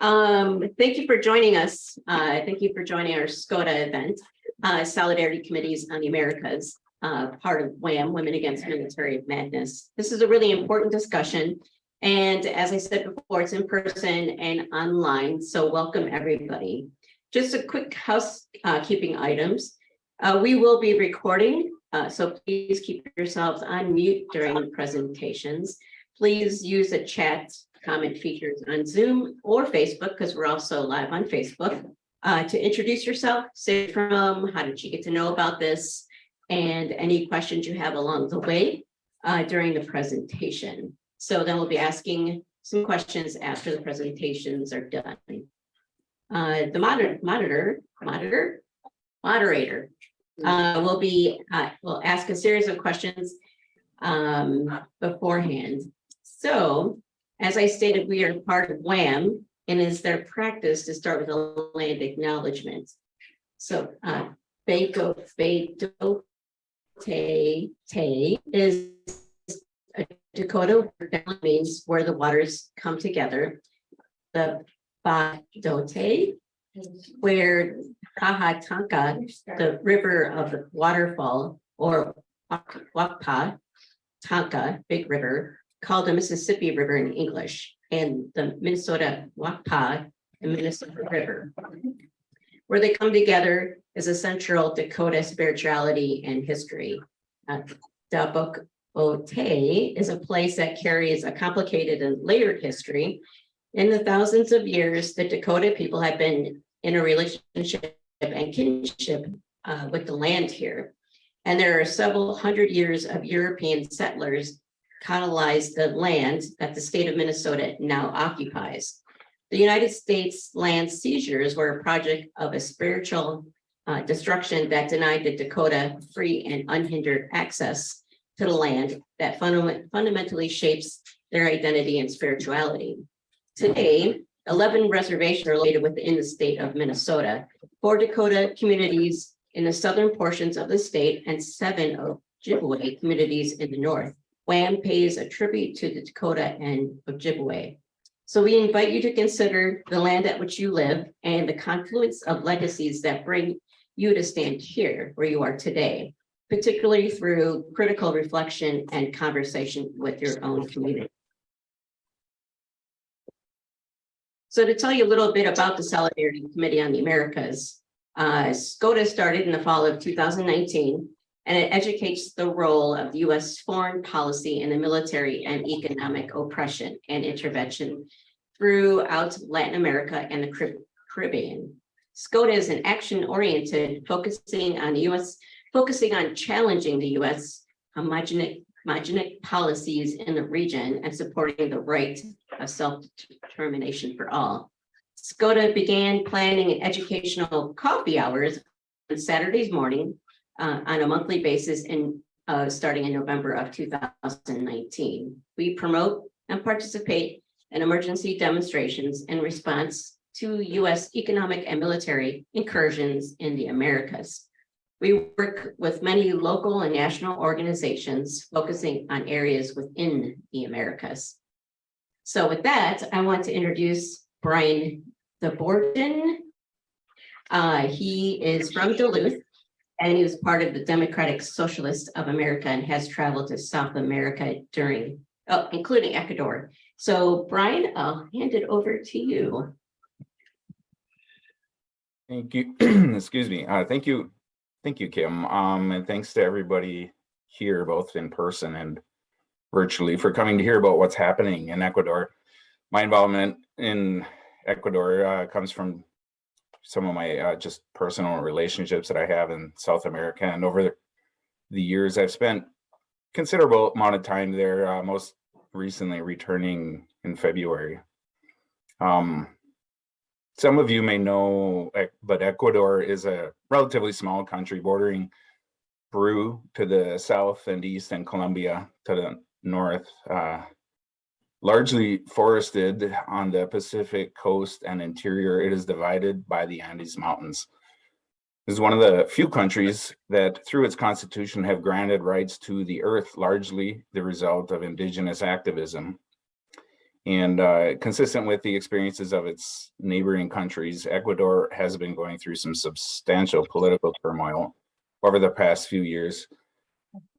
Thank you for joining us. Thank you for joining our SCOTA event, Solidarity Committees on the Americas, part of WHAM, Women Against Military Madness. This is a really important discussion. And as I said before, it's in person and online. So welcome everybody. Just a quick housekeeping items. We will be recording, so please keep yourselves on mute during the presentations. Please use the chat comment features on Zoom or Facebook, because we're also live on Facebook, to introduce yourself, say from, how did you get to know about this, and any questions you have along the way during the presentation. So then we'll be asking some questions after the presentations are done. The moderator will ask a series of questions beforehand. So, as I stated, we are part of WHAM, and it's their practice to start with a land acknowledgement. So, Beito Te is a Dakota word that means where the waters come together. The Badote, where Kahatanka, the river of the waterfall, or Wakpa Tanka, big river, called the Mississippi River in English, and the Minnesota Wakpa, the Minnesota River. Where they come together is a central Dakota spirituality and history. Dabote is a place that carries a complicated and layered history. In the thousands of years, the Dakota people have been in a relationship and kinship with the land here. And there are several hundred years of European settlers colonized the land that the state of Minnesota now occupies. The United States land seizures were a project of a spiritual destruction that denied the Dakota free and unhindered access to the land that fundamentally shapes their identity and spirituality. Today, 11 reservations are located within the state of Minnesota, 4 Dakota communities in the southern portions of the state, and 7 Ojibwe communities in the north. WHAM pays a tribute to the Dakota and Ojibwe. So we invite you to consider the land at which you live and the confluence of legacies that bring you to stand here where you are today, particularly through critical reflection and conversation with your own community. So to tell you a little bit about the Solidarity Committee on the Americas, SCOTA started in the fall of 2019, and it educates the role of the U.S. foreign policy in the military and economic oppression and intervention throughout Latin America and the Caribbean. SCOTA is an action-oriented, focusing on challenging the U.S. homogenic policies in the region and supporting the right of self-determination for all. SCOTA began planning educational coffee hours on Saturdays morning on a monthly basis starting in November of 2019. We promote and participate in emergency demonstrations in response to U.S. economic and military incursions in the Americas. We work with many local and national organizations focusing on areas within the Americas. So with that, I want to introduce Brian DeBorden. He is from Duluth, and he was part of the Democratic Socialists of America and has traveled to South America including Ecuador. So Brian, I'll hand it over to you. Thank you. Excuse me. Thank you, Kim. And thanks to everybody here, both in person and virtually, for coming to hear about what's happening in Ecuador. My involvement in Ecuador comes from some of my just personal relationships that I have in South America. And over the years, I've spent considerable amount of time there, most recently returning in February. Some of you may know, but Ecuador is a relatively small country bordering Peru to the south and east and Colombia to the north, largely forested on the Pacific coast and interior. It is divided by the Andes Mountains. This is one of the few countries that through its constitution have granted rights to the earth, largely the result of indigenous activism. And consistent with the experiences of its neighboring countries, Ecuador has been going through some substantial political turmoil over the past few years.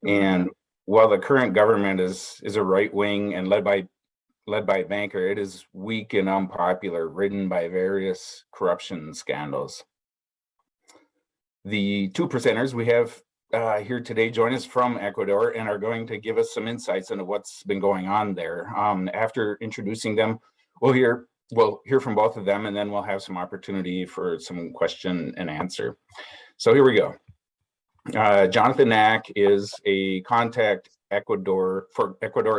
And while the current government is a right wing and led by a banker, it is weak and unpopular, ridden by various corruption scandals. The two presenters we have here today join us from Ecuador and are going to give us some insights into what's been going on there. After introducing them, we'll hear from both of them, and then we'll have some opportunity for some question and answer. So here we go. Jonathan Nack is a contact Ecuador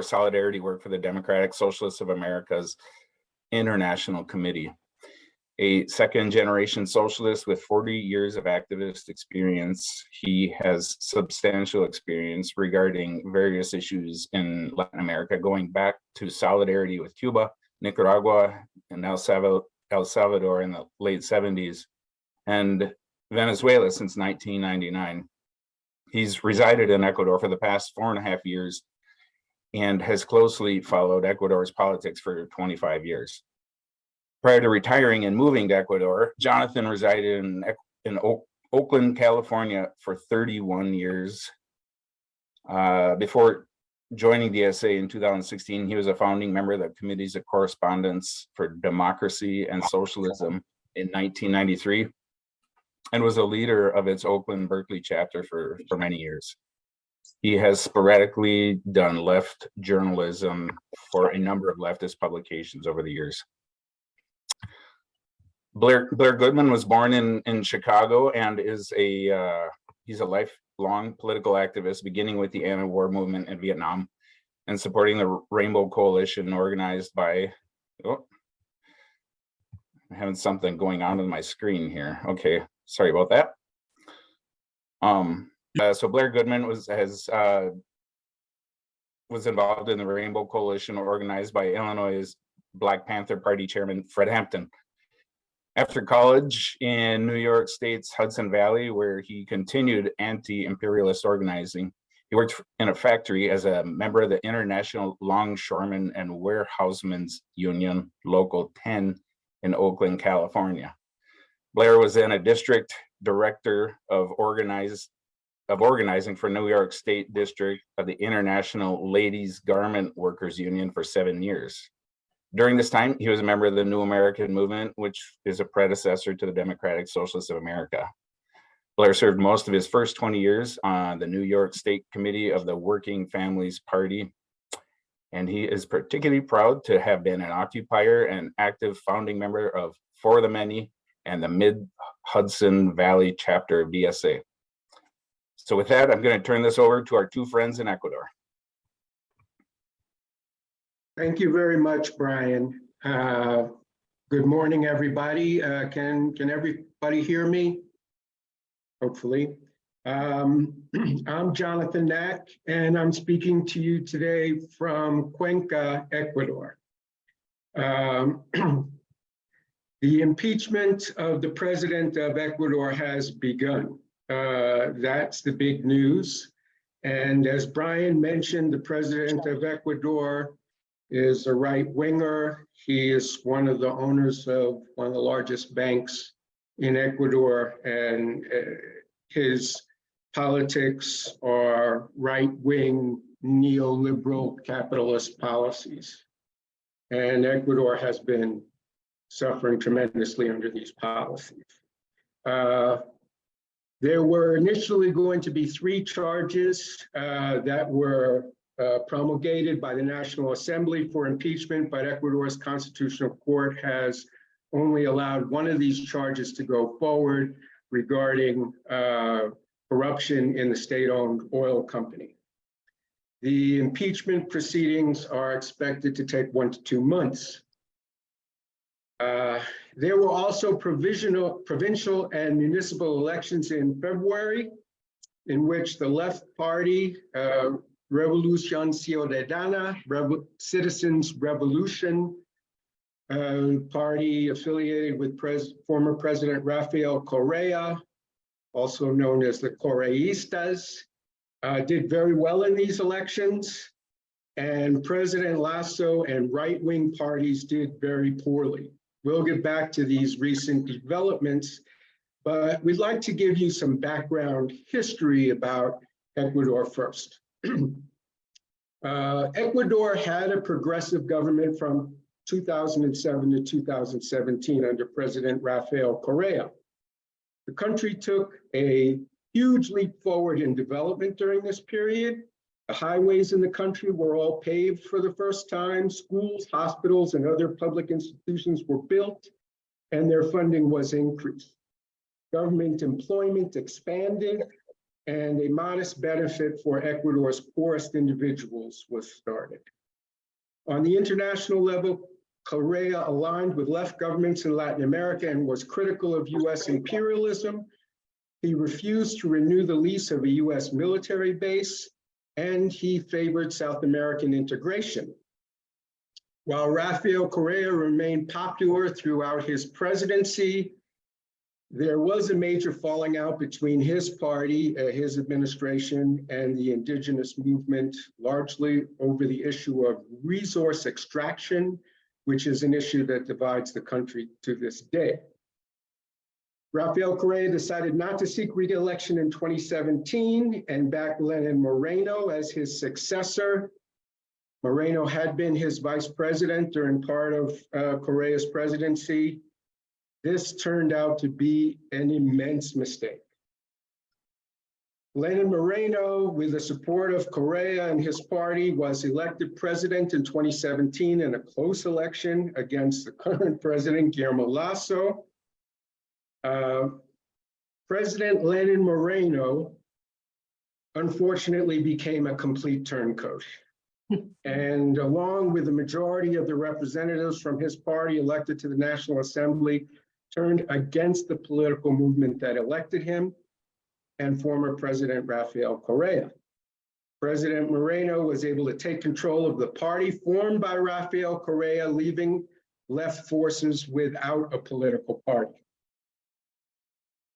Solidarity work for the Democratic Socialists of America's International Committee. A second-generation socialist with 40 years of activist experience, he has substantial experience regarding various issues in Latin America, going back to solidarity with Cuba, Nicaragua, and El Salvador in the late 70s, and Venezuela since 1999. He's resided in Ecuador for the past 4.5 years and has closely followed Ecuador's politics for 25 years. Prior to retiring and moving to Ecuador, Jonathan resided in Oakland, California for 31 years. Before joining the SA in 2016, he was a founding member of the Committees of Correspondence for Democracy and Socialism in 1993, and was a leader of its Oakland Berkeley chapter for many years. He has sporadically done left journalism for a number of leftist publications over the years. Blair Goodman was born in Chicago and is he's a lifelong political activist, beginning with the anti-war movement in Vietnam and supporting the Rainbow Coalition organized by, I'm having something going on with my screen here. Okay, sorry about that. So Blair Goodman was involved in the Rainbow Coalition organized by Illinois' Black Panther Party chairman, Fred Hampton. After college in New York State's Hudson Valley, where he continued anti-imperialist organizing, he worked in a factory as a member of the International Longshoremen and Warehousemen's Union, Local 10 in Oakland, California. Blair was then a district director of organizing for New York State District of the International Ladies Garment Workers Union for 7 years. During this time, he was a member of the New American Movement, which is a predecessor to the Democratic Socialists of America. Blair served most of his first 20 years on the New York State Committee of the Working Families Party, and he is particularly proud to have been an occupier and active founding member of For the Many and the Mid-Hudson Valley chapter of DSA. So with that, I'm going to turn this over to our two friends in Ecuador. Thank you very much, Brian. Good morning, everybody. Can everybody hear me? Hopefully. I'm Jonathan Nack, and I'm speaking to you today from Cuenca, Ecuador. The impeachment of the President of Ecuador has begun. That's the big news. And as Brian mentioned, the President of Ecuador is a right-winger. He is one of the owners of one of the largest banks in Ecuador, and his politics are right-wing neoliberal capitalist policies. And Ecuador has been suffering tremendously under these policies. There were initially going to be 3 charges that were promulgated by the National Assembly for impeachment, but Ecuador's Constitutional Court has only allowed one of these charges to go forward regarding corruption in the state-owned oil company. The impeachment proceedings are expected to take 1 to 2 months. There were also provincial and municipal elections in February, in which the left party, Revolución Ciudadana, Citizens Revolution Party affiliated with former President Rafael Correa, also known as the Correístas, did very well in these elections. and President Lasso and right-wing parties did very poorly. We'll get back to these recent developments, but we'd like to give you some background history about Ecuador first. Ecuador had a progressive government from 2007 to 2017 under President Rafael Correa. The country took a huge leap forward in development during this period. The highways in the country were all paved for the first time. Schools, hospitals, and other public institutions were built, and their funding was increased. Government employment expanded, and a modest benefit for Ecuador's poorest individuals was started. On the international level, Correa aligned with left governments in Latin America and was critical of US imperialism. He refused to renew the lease of a US military base, and he favored South American integration. While Rafael Correa remained popular throughout his presidency, there was a major falling out between his party, his administration, and the indigenous movement, largely over the issue of resource extraction, which is an issue that divides the country to this day. Rafael Correa decided not to seek re-election in 2017 and backed Lenin Moreno as his successor. Moreno had been his vice president during part of Correa's presidency. This turned out to be an immense mistake. Lenin Moreno, with the support of Correa and his party, was elected president in 2017 in a close election against the current president, Guillermo Lasso. President Lenin Moreno, unfortunately, became a complete turncoat. And along with the majority of the representatives from his party elected to the National Assembly, turned against the political movement that elected him and former President Rafael Correa. President Moreno was able to take control of the party formed by Rafael Correa, leaving left forces without a political party.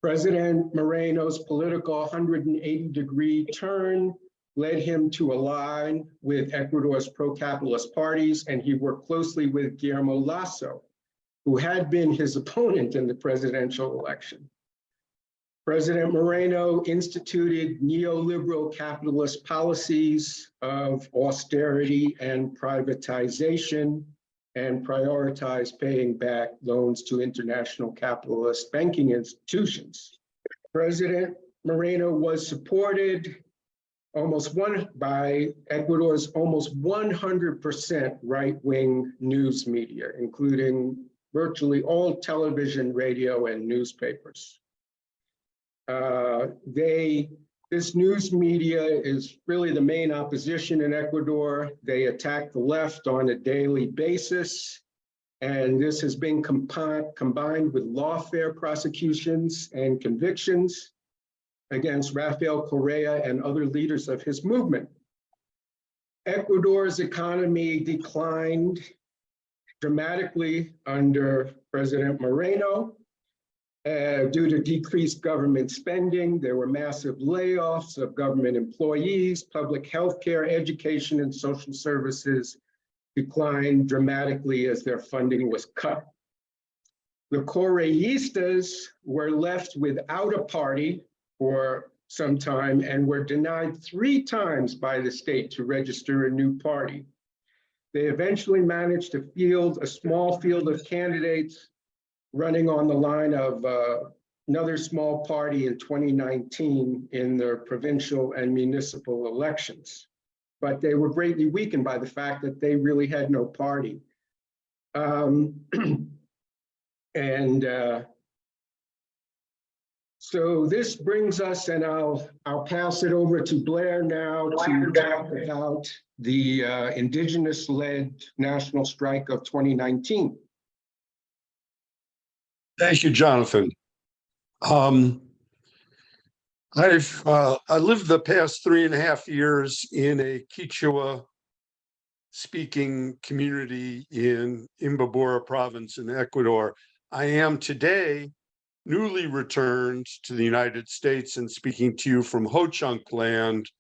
President Moreno's political 180-degree turn led him to align with Ecuador's pro-capitalist parties, and he worked closely with Guillermo Lasso, who had been his opponent in the presidential election. President Moreno instituted neoliberal capitalist policies of austerity and privatization and prioritized paying back loans to international capitalist banking institutions. President Moreno was supported by Ecuador's almost 100% right-wing news media, including virtually all television, radio, and newspapers. This news media is really the main opposition in Ecuador. They attack the left on a daily basis, and this has been combined with lawfare prosecutions and convictions against Rafael Correa and other leaders of his movement. Ecuador's economy declined dramatically under President Moreno due to decreased government spending. There were massive layoffs of government employees, public health care, education, and social services declined dramatically as their funding was cut. The Correístas were left without a party for some time and were denied 3 times by the state to register a new party. They eventually managed to field a small field of candidates running on the line of another small party in 2019 in their provincial and municipal elections. But they were greatly weakened by the fact that they really had no party. So this brings us, and I'll pass it over to Blair now to talk about the indigenous-led national strike of 2019. Thank you, Jonathan. I lived the past 3.5 years in a Quechua-speaking community in Imbabura province in Ecuador. I am today newly returned to the United States and speaking to you from Ho Chunk land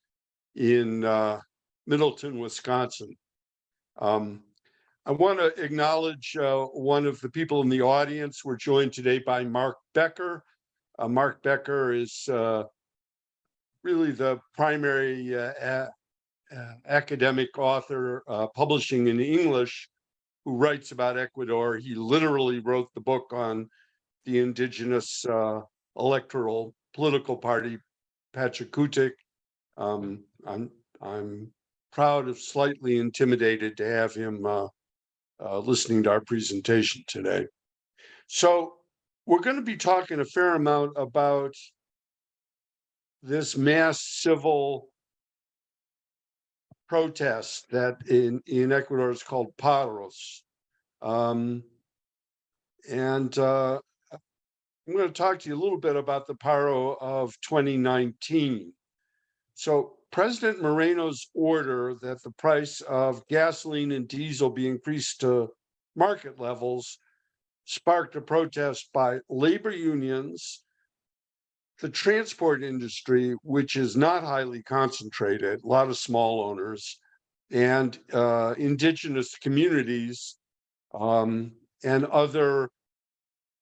in Middleton, Wisconsin. I want to acknowledge one of the people in the audience. We're joined today by Mark Becker. Mark Becker is really the primary academic author publishing in English who writes about Ecuador. He literally wrote the book on the indigenous electoral political party, Pachakutik. I'm proud of, slightly intimidated to have him listening to our presentation today. So we're going to be talking a fair amount about this mass civil protest that in Ecuador is called paros. I'm going to talk to you a little bit about the paro of 2019. So President Moreno's order that the price of gasoline and diesel be increased to market levels sparked a protest by labor unions, the transport industry, which is not highly concentrated, a lot of small owners, and indigenous communities and other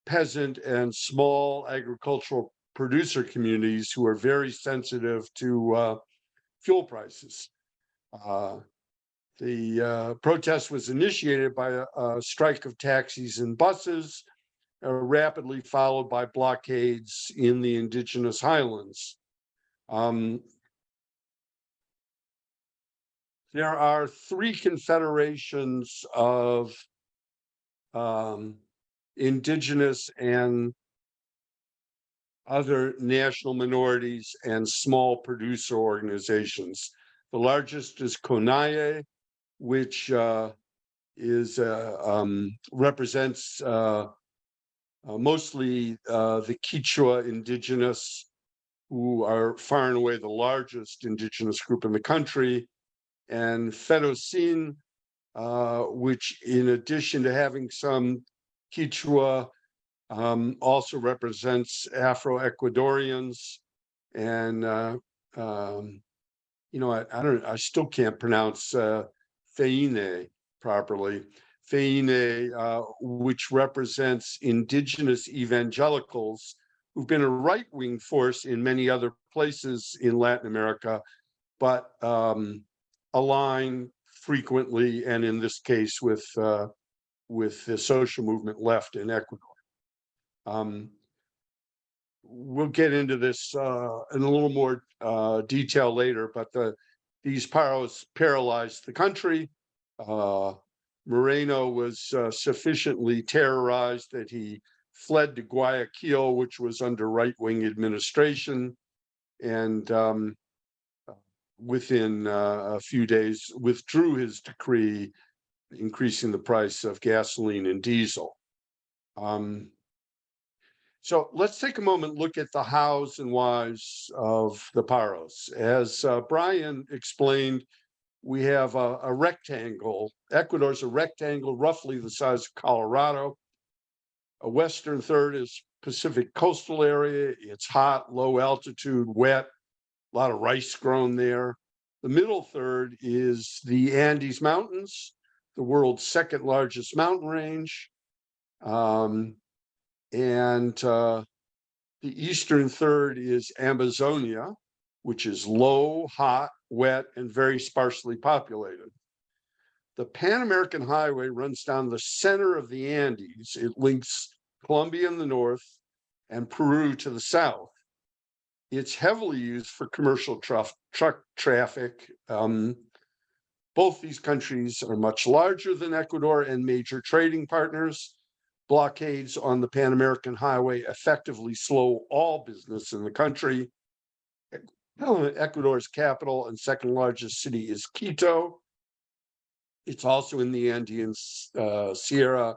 peasant and small agricultural producer communities who are very sensitive to fuel prices. The protest was initiated by a strike of taxis and buses, rapidly followed by blockades in the indigenous highlands. There are three confederations of indigenous and other national minorities and small producer organizations. The largest is CONAIE, which represents mostly the Quechua indigenous, who are far and away the largest indigenous group in the country, and FEDOCIN, which in addition to having some Quechua, also represents Afro-Ecuadorians, and I still can't pronounce FEINE properly. FEINE, which represents indigenous evangelicals who've been a right-wing force in many other places in Latin America, but align frequently, and in this case with the social movement left in Ecuador. We'll get into this in a little more detail later, but these paros paralyzed the country. Moreno was sufficiently terrorized that he fled to Guayaquil, which was under right-wing administration, and within a few days withdrew his decree increasing the price of gasoline and diesel. So let's take a moment and look at the hows and whys of the paros. As Brian explained, we have a rectangle. Ecuador's a rectangle roughly the size of Colorado. A western third is Pacific coastal area. It's hot, low altitude, wet, a lot of rice grown there. The middle third is the Andes Mountains, the world's second largest mountain range. The eastern third is Amazonia, which is low, hot, wet, and very sparsely populated. The Pan American Highway runs down the center of the Andes. It links Colombia in the north and Peru to the south. It's heavily used for commercial truck traffic. Both these countries are much larger than Ecuador and major trading partners. Blockades on the Pan American Highway effectively slow all business in the country. Ecuador's capital and second largest city is Quito. It's also in the Andean Sierra,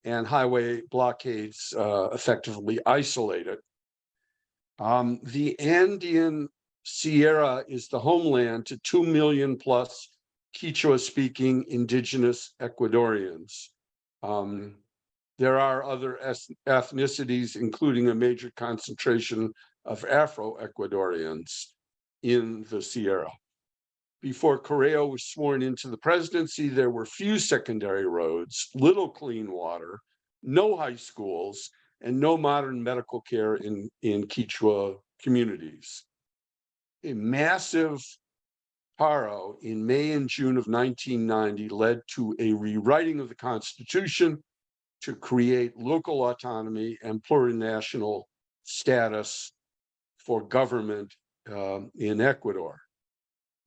and highway blockades effectively isolate it. The Andean Sierra is the homeland to 2 million plus Quechua-speaking indigenous Ecuadorians. There are other ethnicities, including a major concentration of Afro-Ecuadorians in the Sierra. before Correa was sworn into the presidency, there were few secondary roads, little clean water, no high schools, and no modern medical care in Quechua communities. A massive paro in May and June of 1990 led to a rewriting of the Constitution to create local autonomy and plurinational status for government in Ecuador.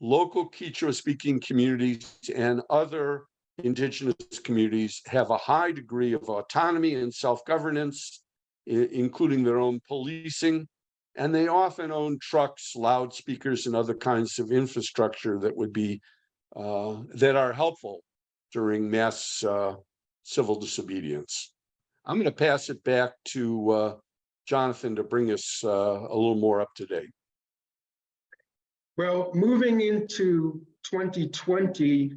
Local Quechua-speaking communities and other indigenous communities have a high degree of autonomy and self-governance, including their own policing, and they often own trucks, loudspeakers, and other kinds of infrastructure that would be that are helpful during mass civil disobedience. I'm going to pass it back to Jonathan to bring us a little more up to date. Well, moving into 2020,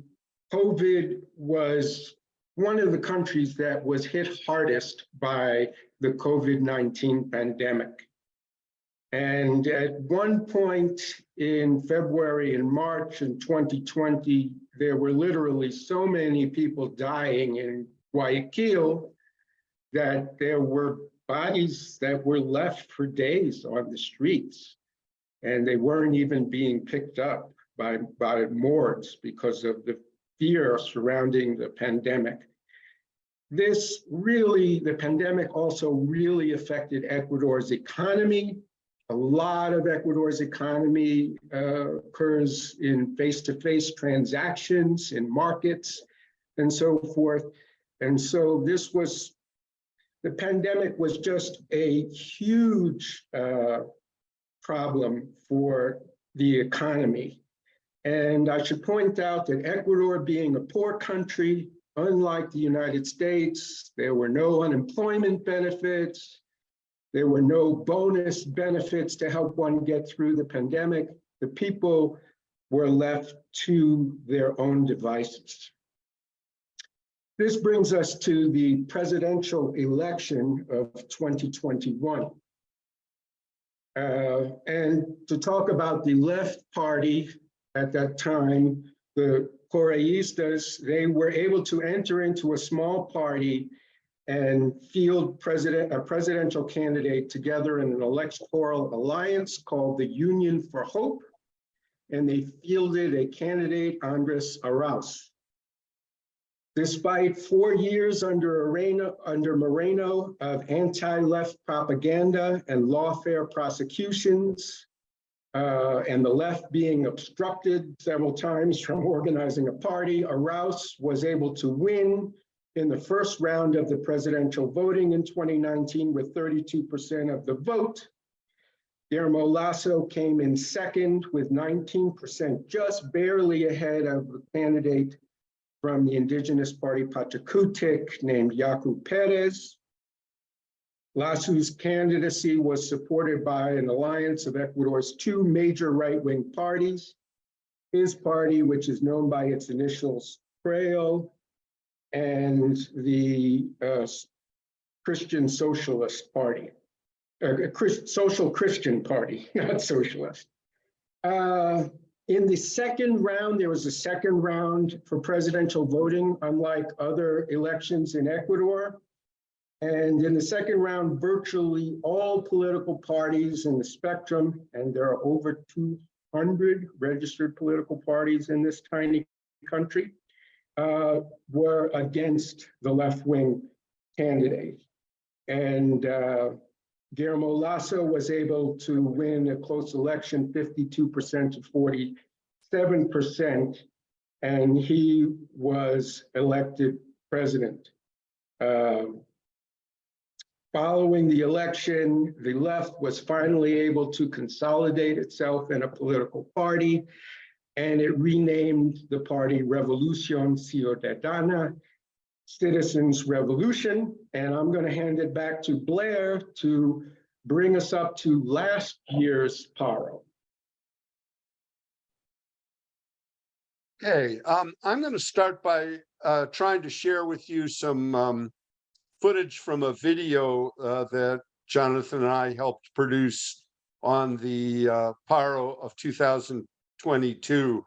COVID was one of the countries that was hit hardest by the COVID-19 pandemic. And at one point in February and March in 2020, there were literally so many people dying in Guayaquil that there were bodies that were left for days on the streets. And they weren't even being picked up by morgues because of the fear surrounding the pandemic. The pandemic also really affected Ecuador's economy. A lot of Ecuador's economy occurs in face-to-face transactions, in markets, and so forth. And so the pandemic was just a huge problem for the economy. And I should point out that Ecuador, being a poor country, unlike the United States, there were no unemployment benefits, there were no bonus benefits to help one get through the pandemic. The people were left to their own devices. This brings us to the presidential election of 2021. And to talk about the left party at that time, the Correistas, they were able to enter into a small party and field a presidential candidate together in an electoral alliance called the Union for Hope. And they fielded a candidate, Andres Arauz. Despite 4 years under Moreno of anti-left propaganda and lawfare prosecutions, and the left being obstructed several times from organizing a party, Arauz was able to win in the first round of the presidential voting in 2019 with 32% of the vote. Guillermo Lasso came in second with 19%, just barely ahead of the candidate from the indigenous party Pachakutik named Yaku Perez. Lasso's candidacy was supported by an alliance of Ecuador's two major right-wing parties, his party, which is known by its initials CREO, and the Christian Socialist Party, Social Christian Party, not socialist. In the second round, there was a second round for presidential voting, unlike other elections in Ecuador. And in the second round, virtually all political parties in the spectrum, and there are over 200 registered political parties in this tiny country, were against the left-wing candidate. And Guillermo Lasso was able to win a close election, 52% to 47%, and he was elected president. Following the election, the left was finally able to consolidate itself in a political party, and it renamed the party Revolución Ciudadana, Citizens Revolution. And I'm going to hand it back to Blair to bring us up to last year's paro. Okay, I'm going to start by trying to share with you some footage from a video that Jonathan and I helped produce on the paro of 2022.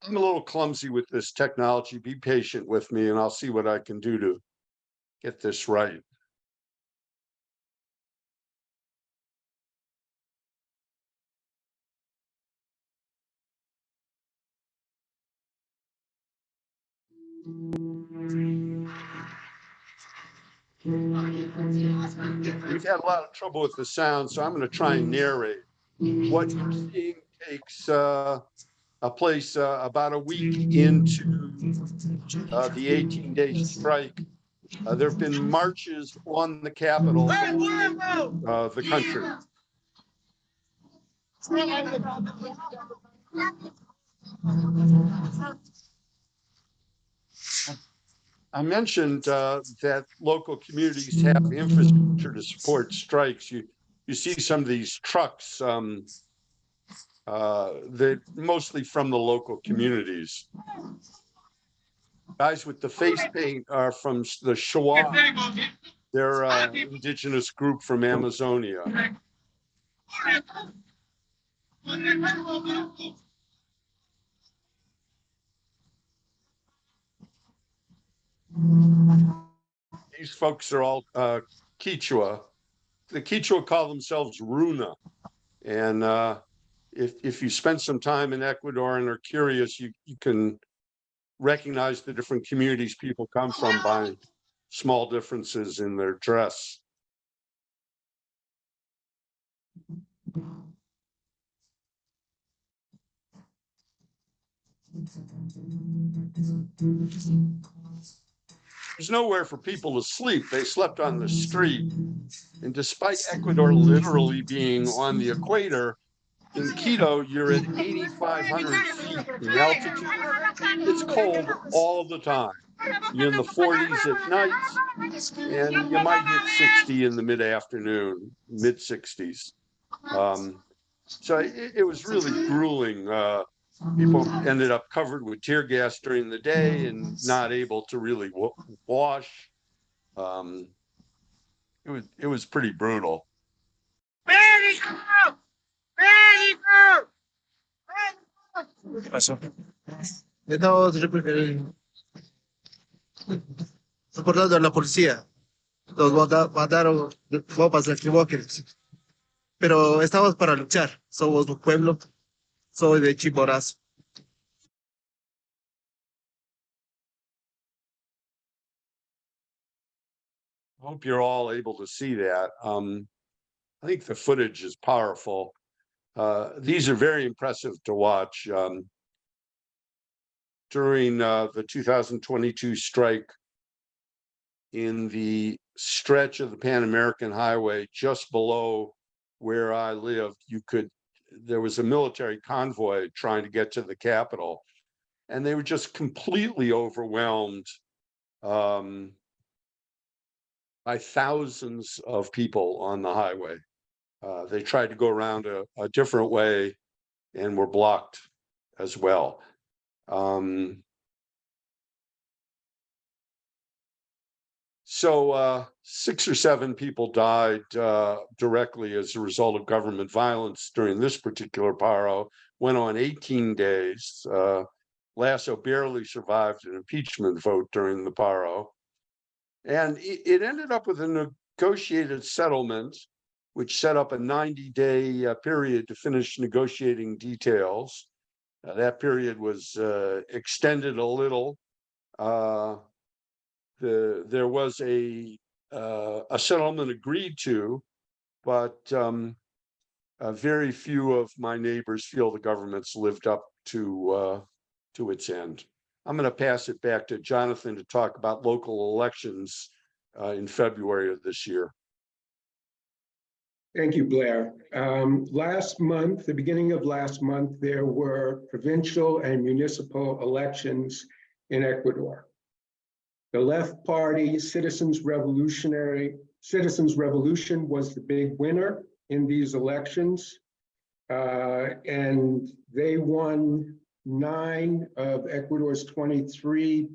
I'm a little clumsy with this technology. Be patient with me and I'll see what I can do to get this right. We've had a lot of trouble with the sound, so I'm going to try and narrate. What you're seeing takes place about a week into the 18-day strike. There have been marches on the capital of the country. I mentioned that local communities have infrastructure to support strikes. You see some of these trucks that mostly from the local communities. Guys with the face paint are from the Shawa. They're an indigenous group from Amazonia. These folks are all Quechua. The Quechua call themselves Runa. And if you spend some time in Ecuador and are curious, you can recognize the different communities people come from by small differences in their dress. There's nowhere for people to sleep. They slept on the street. And despite Ecuador literally being on the equator, in Quito, you're at 8,500 feet in altitude. It's cold all the time. You're in the 40s at night, and you might hit 60 in the mid-afternoon, mid-60s. So it was really grueling. People ended up covered with tear gas during the day and not able to really wash. It was pretty brutal. ¿Qué pasó? Estamos soportando a la policía. Nos mandaron bombas lacrimógenas. Pero estamos para luchar. Somos un pueblo. Soy de Chimborazo. I hope you're all able to see that. I think the footage is powerful. These are very impressive to watch. During the 2022 strike, in the stretch of the Pan American Highway just below where I lived, there was a military convoy trying to get to the capital, and they were just completely overwhelmed by thousands of people on the highway. They tried to go around a different way and were blocked as well. So 6 or 7 people died directly as a result of government violence during this particular paro. Went on 18 days. Lasso barely survived an impeachment vote during the paro. And it ended up with a negotiated settlement, which set up a 90-day period to finish negotiating details. That period was extended a little. There was a settlement agreed to, but very few of my neighbors feel the government's lived up to its end. I'm going to pass it back to Jonathan to talk about local elections in February of this year. Thank you, Blair. Last month, the beginning of last month, there were provincial and municipal elections in Ecuador. The left party, Citizens Revolution, was the big winner in these elections. And they won 9 of Ecuador's 23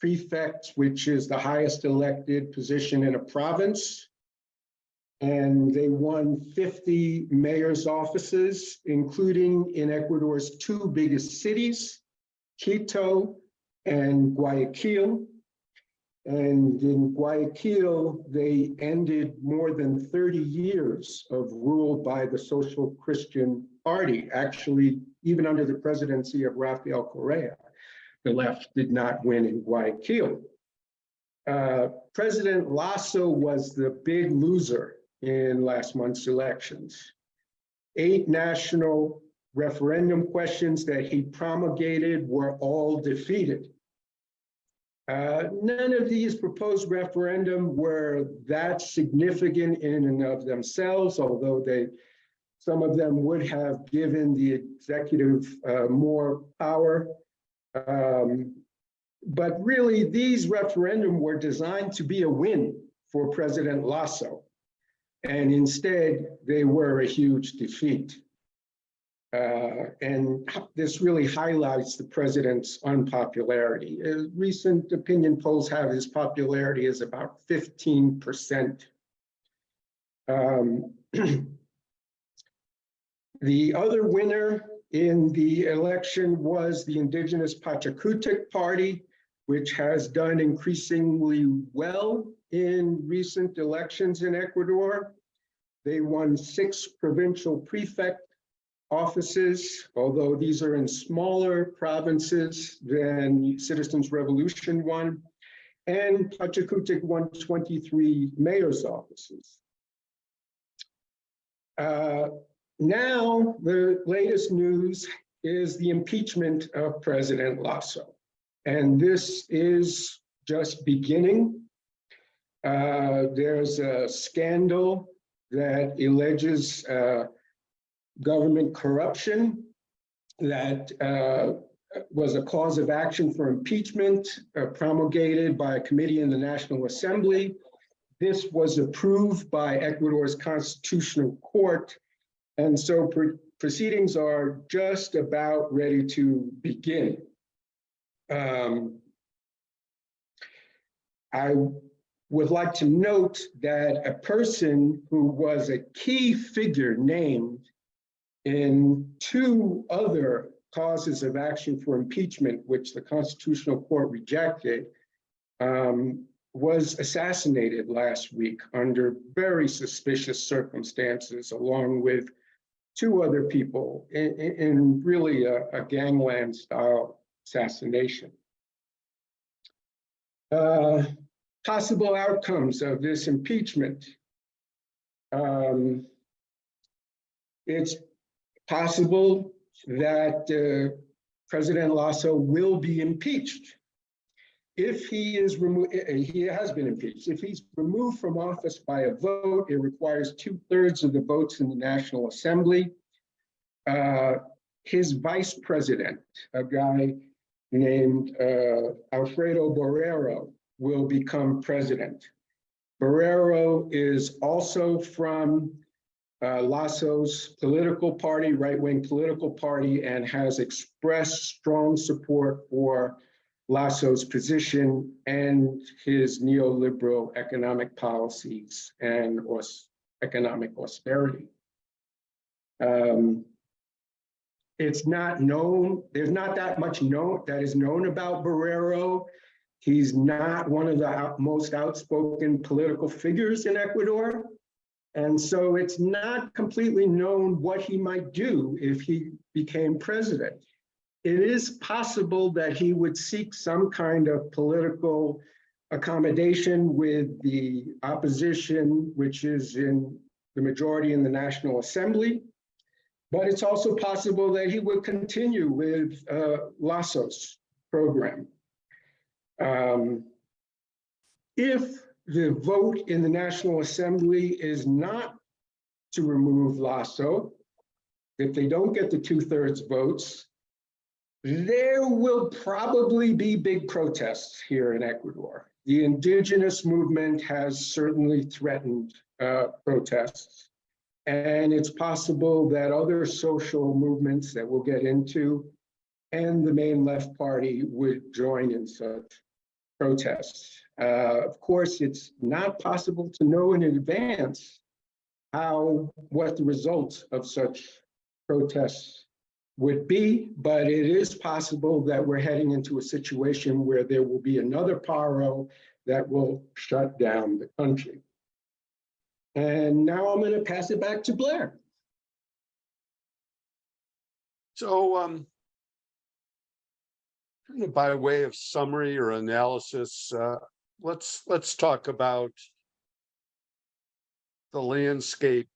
prefects, which is the highest elected position in a province. And they won 50 mayor's offices, including in Ecuador's 2 biggest cities, Quito, and Guayaquil. And in Guayaquil, they ended more than 30 years of rule by the Social Christian Party. Actually, even under the presidency of Rafael Correa, the left did not win in Guayaquil. President Lasso was the big loser in last month's elections. 8 national referendum questions that he promulgated were all defeated. None of these proposed referendum were that significant in and of themselves, although some of them would have given the executive more power. But really, these referendum were designed to be a win for President Lasso. And instead, they were a huge defeat. And this really highlights the president's unpopularity. Recent opinion polls have his popularity as about 15%. The other winner in the election was the indigenous Pachakutik Party, which has done increasingly well in recent elections in Ecuador. They won 6 provincial prefect offices, although these are in smaller provinces than Citizens Revolution won, and Pachakutik won 23 mayor's offices. Now, the latest news is the impeachment of President Lasso. And this is just beginning. There's a scandal that alleges government corruption that was a cause of action for impeachment promulgated by a committee in the National Assembly. This was approved by Ecuador's Constitutional Court. And so proceedings are just about ready to begin. I would like to note that a person who was a key figure named in 2 other causes of action for impeachment, which the Constitutional Court rejected, was assassinated last week under very suspicious circumstances, along with 2 other people in really a gangland style assassination. Possible outcomes of this impeachment. It's possible that President Lasso will be impeached. If he is removed, he has been impeached. If he's removed from office by a vote, it requires 2/3 of the votes in the National Assembly. His vice president, a guy named Alfredo Borrero, will become president. Borrero is also from Lasso's political party, right-wing political party, and has expressed strong support for Lasso's position and his neoliberal economic policies and economic austerity. It's not known, there's not that much that is known about Borrero. He's not one of the most outspoken political figures in Ecuador. And so it's not completely known what he might do if he became president. It is possible that he would seek some kind of political accommodation with the opposition, which is in the majority in the National Assembly. But it's also possible that he would continue with Lasso's program. If the vote in the National Assembly is not to remove Lasso, if they don't get the 2/3 votes, there will probably be big protests here in Ecuador. The indigenous movement has certainly threatened protests. And it's possible that other social movements that we'll get into and the main left party would join in such protests. Of course, it's not possible to know in advance what the results of such protests would be, but it is possible that we're heading into a situation where there will be another paro that will shut down the country. And now I'm going to pass it back to Blair. So, kind of by way of summary or analysis, let's talk about the landscape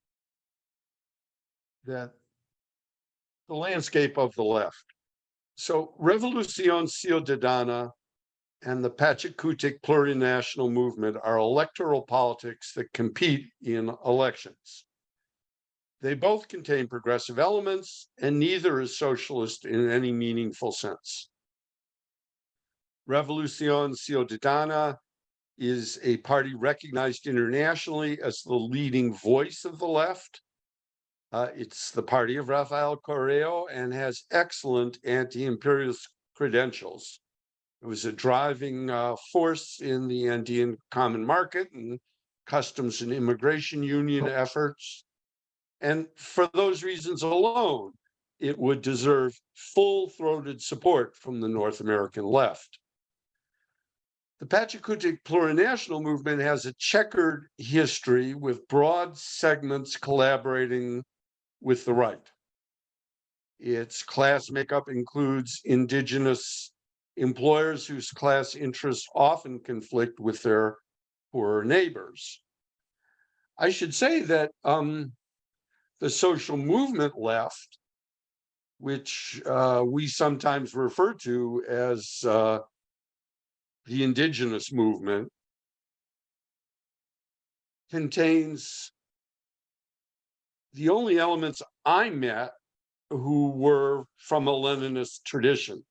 of the left. So Revolución Ciudadana and the Pachakutik plurinational movement are electoral politics that compete in elections. They both contain progressive elements, and neither is socialist in any meaningful sense. Revolución Ciudadana is a party recognized internationally as the leading voice of the left. It's the party of Rafael Correa and has excellent anti-imperialist credentials. It was a driving force in the Andean Common Market and customs and immigration union efforts. And for those reasons alone, it would deserve full-throated support from the North American left. The Pachakutik plurinational movement has a checkered history with broad segments collaborating with the right. Its class makeup includes indigenous employers whose class interests often conflict with their poorer neighbors. I should say that the social movement left, which we sometimes refer to as the indigenous movement, contains the only elements I met who were from a Leninist tradition.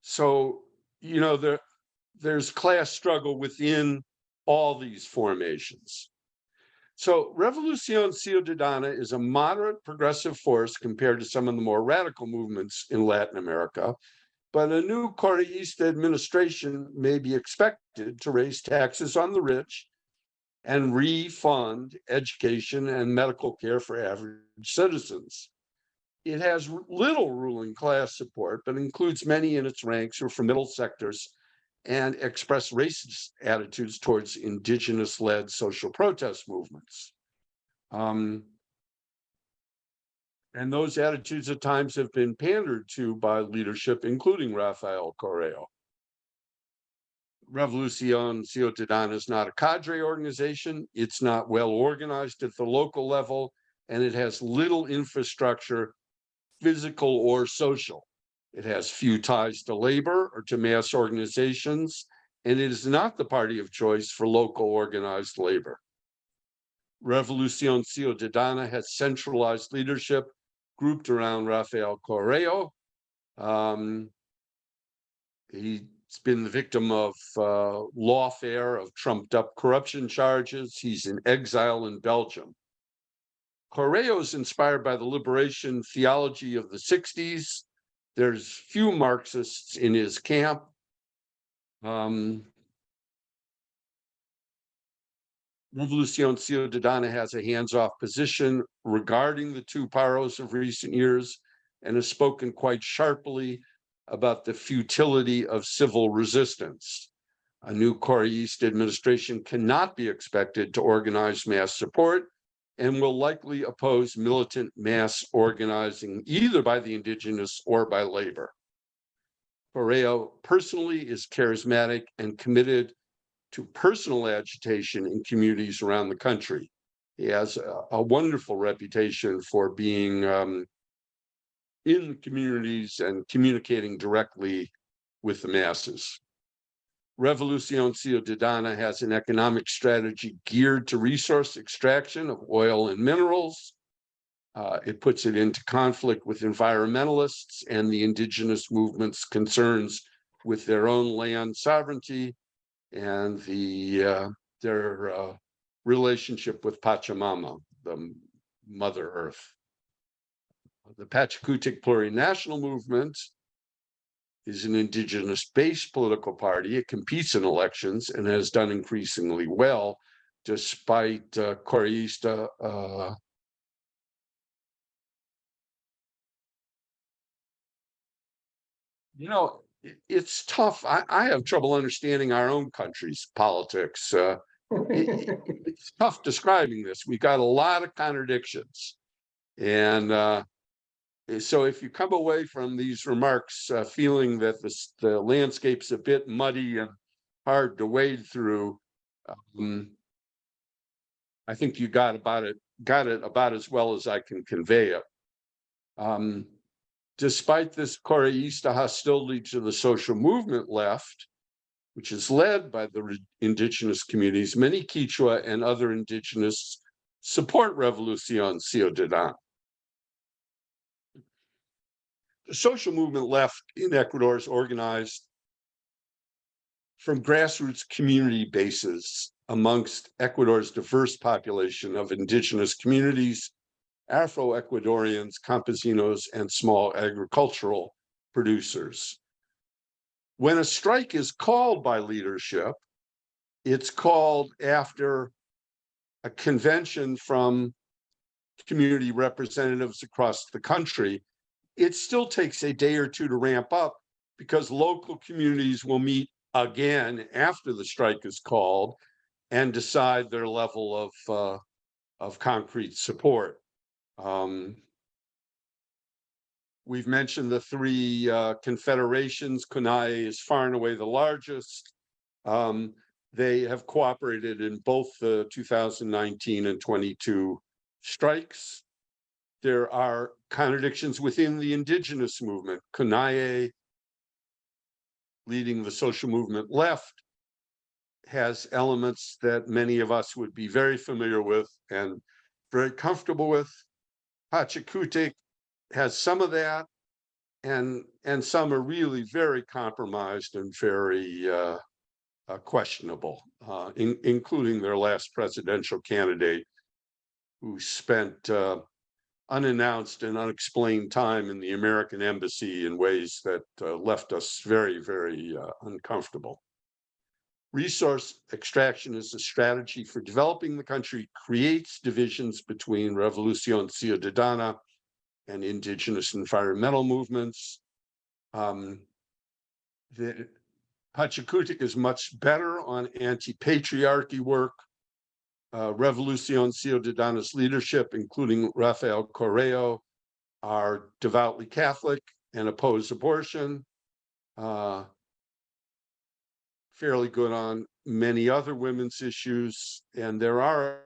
So, you know, there's class struggle within all these formations. So Revolución Ciudadana is a moderate progressive force compared to some of the more radical movements in Latin America, but a new Correísta administration may be expected to raise taxes on the rich and refund education and medical care for average citizens. It has little ruling class support, but includes many in its ranks who are from middle sectors and express racist attitudes towards indigenous-led social protest movements. And those attitudes at times have been pandered to by leadership, including Rafael Correa. Revolución Ciudadana is not a cadre organization. It's not well organized at the local level, and it has little infrastructure, physical or social. It has few ties to labor or to mass organizations, and it is not the party of choice for local organized labor. Revolución Ciudadana has centralized leadership grouped around Rafael Correa. He's been the victim of lawfare, of trumped up corruption charges. He's in exile in Belgium. Correa is inspired by the liberation theology of the 60s. There's few Marxists in his camp. Revolución Ciudadana has a hands-off position regarding the two paros of recent years and has spoken quite sharply about the futility of civil resistance. A new Correísta administration cannot be expected to organize mass support and will likely oppose militant mass organizing either by the indigenous or by labor. Correa personally is charismatic and committed to personal agitation in communities around the country. He has a wonderful reputation for being in communities and communicating directly with the masses. Revolución Ciudadana has an economic strategy geared to resource extraction of oil and minerals. It puts it into conflict with environmentalists and the indigenous movement's concerns with their own land sovereignty and their relationship with Pachamama, the Mother Earth. The Pachakutik plurinational movement is an indigenous-based political party. It competes in elections and has done increasingly well, despite Correísta You know, it's tough. I have trouble understanding our own country's politics. It's tough describing this. We got a lot of contradictions. And so if you come away from these remarks feeling that the landscape's a bit muddy and hard to wade through, I think you got it about as well as I can convey it. Despite this Correísta hostility to the social movement left, which is led by the indigenous communities, many Quechua and other indigenous support Revolución Ciudadana. The social movement left in Ecuador is organized from grassroots community bases amongst Ecuador's diverse population of indigenous communities, Afro-Ecuadorians, campesinos, and small agricultural producers. When a strike is called by leadership, it's called after a convention from community representatives across the country. It still takes a day or two to ramp up because local communities will meet again after the strike is called and decide their level of concrete support. We've mentioned the three confederations. CONAIE is far and away the largest. They have cooperated in both the 2019 and 22 strikes. There are contradictions within the indigenous movement. CONAIE, leading the social movement left, has elements that many of us would be very familiar with and very comfortable with. Pachakutik has some of that, and some are really very compromised and very questionable, including their last presidential candidate, who spent unannounced and unexplained time in the American embassy in ways that left us very, very uncomfortable. Resource extraction is a strategy for developing the country, creates divisions between Revolución Ciudadana and indigenous environmental movements. The Pachakutik is much better on anti-patriarchy work. Revolución Ciudadana's leadership, including Rafael Correa, are devoutly Catholic and oppose abortion. Fairly good on many other women's issues, and there are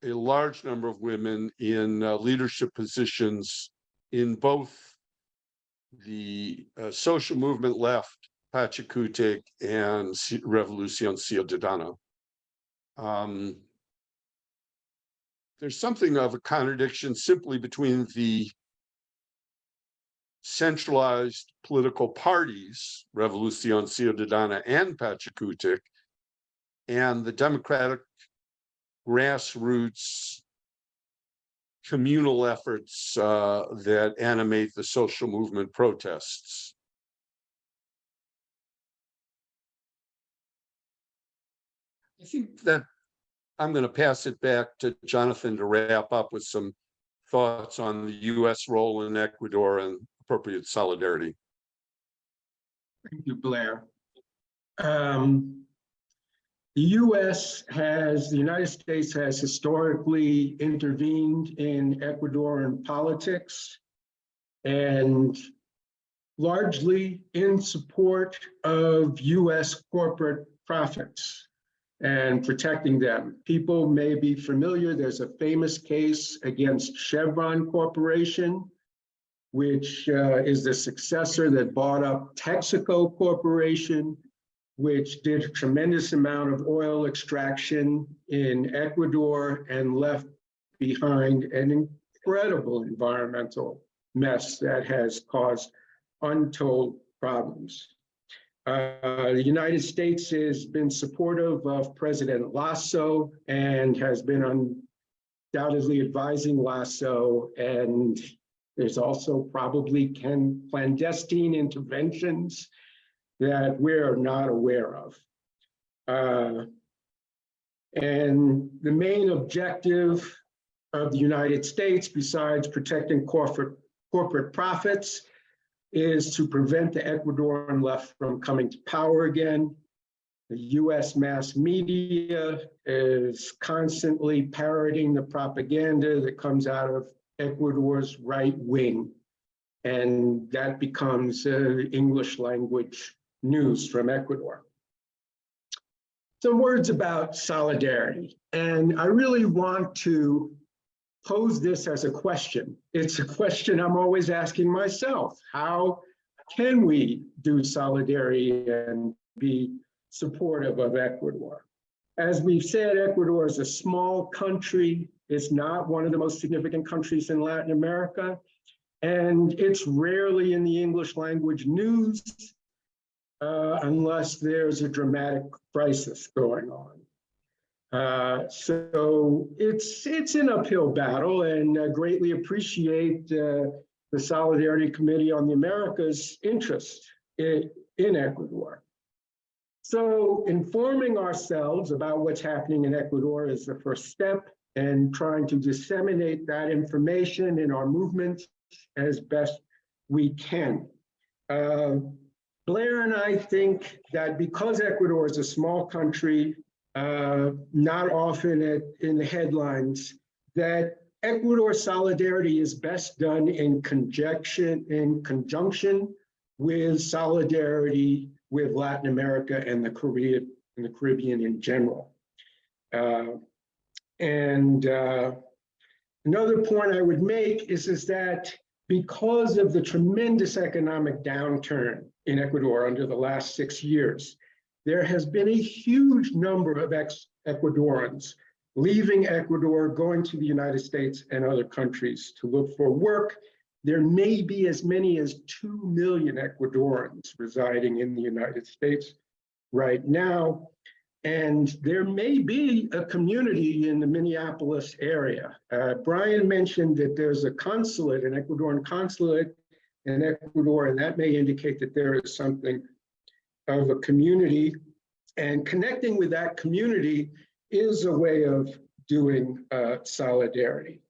a large number of women in leadership positions in both the social movement left, Pachakutik, and Revolución Ciudadana. There's something of a contradiction simply between the centralized political parties, Revolución Ciudadana and Pachakutik, and the democratic grassroots communal efforts that animate the social movement protests. I think that I'm going to pass it back to Jonathan to wrap up with some thoughts on the U.S. role in Ecuador and appropriate solidarity. Thank you, Blair. The United States has historically intervened in Ecuadorian politics and largely in support of U.S. corporate profits and protecting them. People may be familiar, there's a famous case against Chevron Corporation, which is the successor that bought up Texaco Corporation, which did a tremendous amount of oil extraction in Ecuador and left behind an incredible environmental mess that has caused untold problems. The United States has been supportive of President Lasso and has been undoubtedly advising Lasso, and there's also probably clandestine interventions that we're not aware of. And the main objective of the United States, besides protecting corporate profits, is to prevent the Ecuadorian left from coming to power again. The US mass media is constantly parroting the propaganda that comes out of Ecuador's right wing. And that becomes English language news from Ecuador. Some words about solidarity. And I really want to pose this as a question. It's a question I'm always asking myself. How can we do solidarity and be supportive of Ecuador? As we've said, Ecuador is a small country. It's not one of the most significant countries in Latin America. And it's rarely in the English language news unless there's a dramatic crisis going on. So it's an uphill battle, and greatly appreciate the Solidarity Committee on the Americas' interest in Ecuador. So informing ourselves about what's happening in Ecuador is the first step, and trying to disseminate that information in our movements as best we can. Blair and I think that because Ecuador is a small country, not often in the headlines, that Ecuador solidarity is best done in conjunction with solidarity with Latin America and the Caribbean in general. Another point I would make is that because of the tremendous economic downturn in Ecuador under the last 6 years, there has been a huge number of Ecuadorians leaving Ecuador, going to the United States and other countries to look for work. There may be as many as 2 million Ecuadorians residing in the United States right now. And there may be a community in the Minneapolis area. Brian mentioned that there's a consulate, an Ecuadorian consulate in Ecuador, and that may indicate that there is something of a community. And connecting with that community is a way of doing solidarity.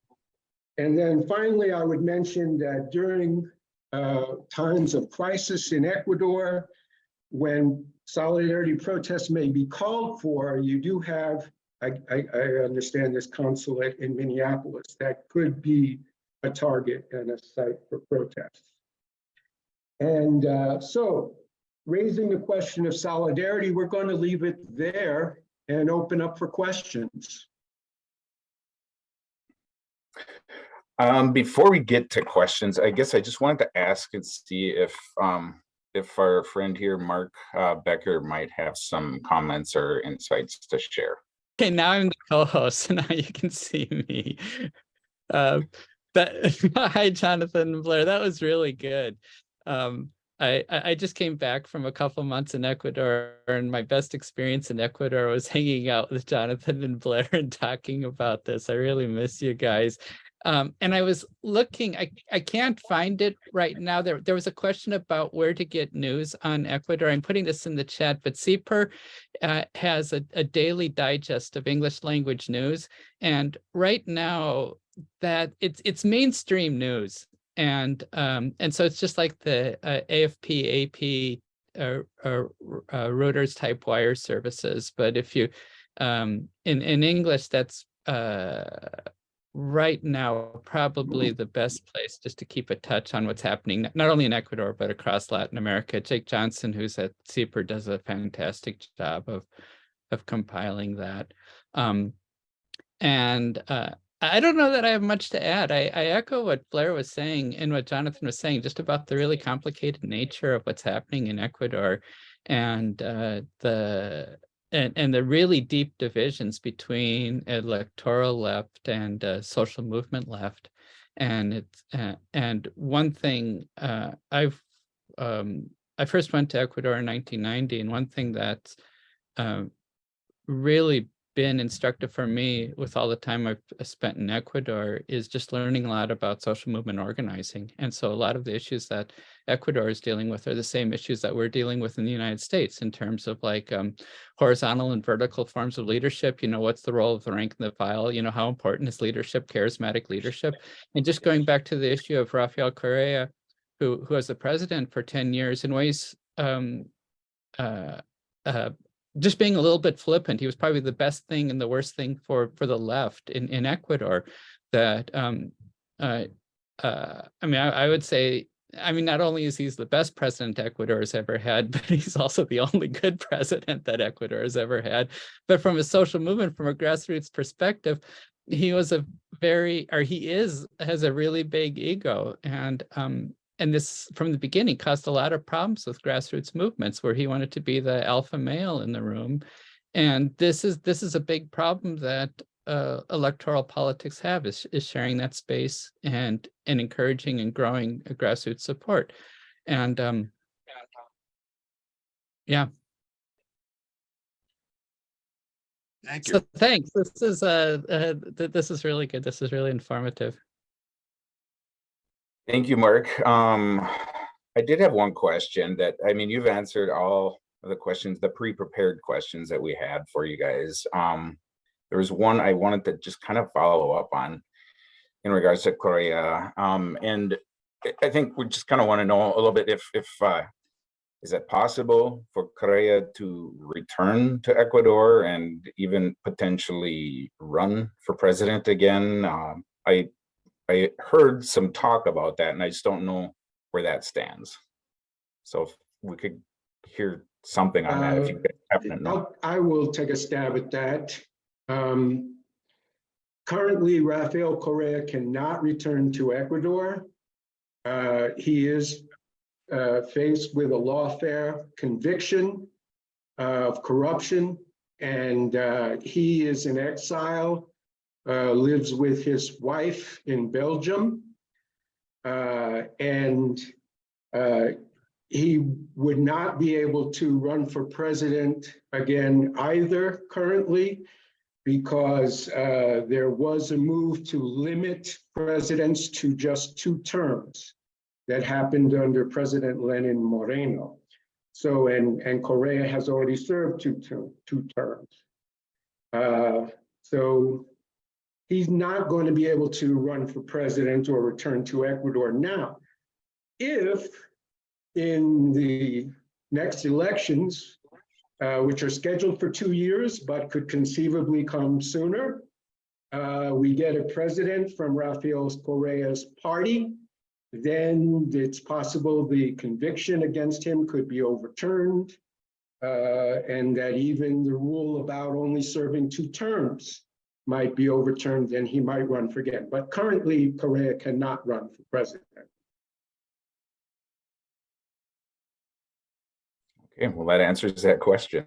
And then finally, I would mention that during times of crisis in Ecuador, when solidarity protests may be called for, you do have, I understand, this consulate in Minneapolis that could be a target and a site for protests. And so raising the question of solidarity, we're going to leave it there and open up for questions. Before we get to questions, I guess I just wanted to ask and see if our friend here, Mark Becker, might have some comments or insights to share. Okay, now I'm the co-host, so now you can see me. Hi, Jonathan and Blair. That was really good. I just came back from a couple months in Ecuador, and my best experience in Ecuador was hanging out with Jonathan and Blair and talking about this. I really miss you guys. And I was looking, I can't find it right now. There was a question about where to get news on Ecuador. I'm putting this in the chat, but CPER has a daily digest of English language news. And right now that it's mainstream news. And so it's just like the AFP, AP, Reuters type wire services. But if you, in English, that's right now probably the best place just to keep a touch on what's happening, not only in Ecuador, but across Latin America. Jake Johnson, who's at CPER, does a fantastic job of compiling that. I don't know that I have much to add. I echo what Blair was saying and what Jonathan was saying, just about the really complicated nature of what's happening in Ecuador, and the really deep divisions between electoral left and social movement left. And it's and one thing I first went to Ecuador in 1990, and one thing that's really been instructive for me with all the time I've spent in Ecuador is just learning a lot about social movement organizing. And so a lot of the issues that Ecuador is dealing with are the same issues that we're dealing with in the United States in terms of like horizontal and vertical forms of leadership. You know, what's the role of the rank and the file? You know, how important is leadership, charismatic leadership? And just going back to the issue of Rafael Correa, who was the president for 10 years, in ways just being a little bit flippant. He was probably the best thing and the worst thing for the left in Ecuador. That I mean, I would say, I mean, not only is he the best president Ecuador has ever had, but he's also the only good president that Ecuador has ever had. But from a social movement, from a grassroots perspective, he was a very, or he has a really big ego. And this, from the beginning, caused a lot of problems with grassroots movements, where he wanted to be the alpha male in the room. And this is a big problem that electoral politics have, is sharing that space and encouraging and growing a grassroots support. And yeah. Thank you. So thanks. This is really good. This is really informative. Thank you, Mark. I did have one question that, I mean, you've answered all of the questions, the pre-prepared questions that we had for you guys. There was one I wanted to just kind of follow up on in regards to Correa. And I think we just kind of want to know a little bit if is it possible for Correa to return to Ecuador and even potentially run for president again? I heard some talk about that, and I just don't know where that stands. So if we could hear something on that, if you happen to know. I will take a stab at that. Currently, Rafael Correa cannot return to Ecuador. He is faced with a lawfare conviction of corruption, and he is in exile. Lives with his wife in Belgium, and he would not be able to run for president again either currently, because there was a move to limit presidents to just 2 terms that happened under President Lenin Moreno. So, and Correa has already served two terms. So he's not going to be able to run for president or return to Ecuador now. If in the next elections, which are scheduled for 2 years, but could conceivably come sooner, we get a president from Rafael Correa's party, then it's possible the conviction against him could be overturned, and that even the rule about only serving 2 terms might be overturned, and he might run for again. But currently, Correa cannot run for president. Okay, well, that answers that question.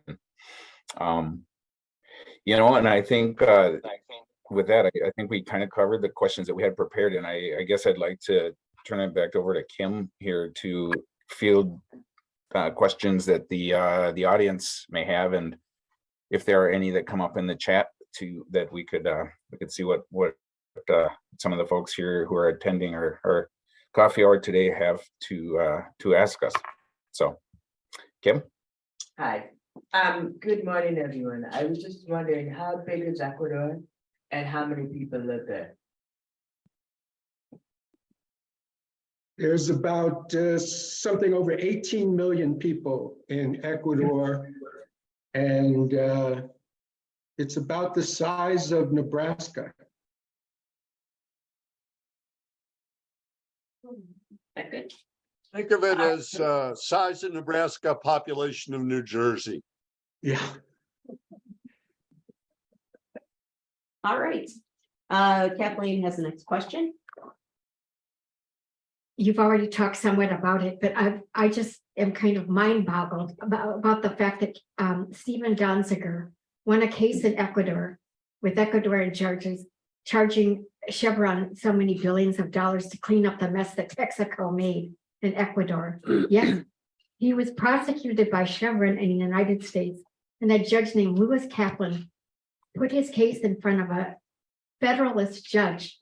You know, and I think with that, I think we kind of covered the questions that we had prepared, and I guess I'd like to turn it back over to Kim here to field questions that the audience may have, and if there are any that come up in the chat that we could see what some of the folks here who are attending our coffee hour today have to ask us. So, Kim. Hi. Good morning, everyone. I was just wondering, how big is Ecuador and how many people live there? There's about something over 18 million people in Ecuador, and it's about the size of Nebraska. Think of it as size of Nebraska, population of New Jersey. Yeah. All right. Kathleen has the next question. You've already talked somewhat about it, but I just am kind of mind boggled about the fact that Stephen Donziger won a case in Ecuador with Ecuadorian judges charging Chevron so many billions of dollars to clean up the mess that Texaco made in Ecuador. Yes, he was prosecuted by Chevron in the United States, and a judge named Lewis Kaplan put his case in front of a federalist judge.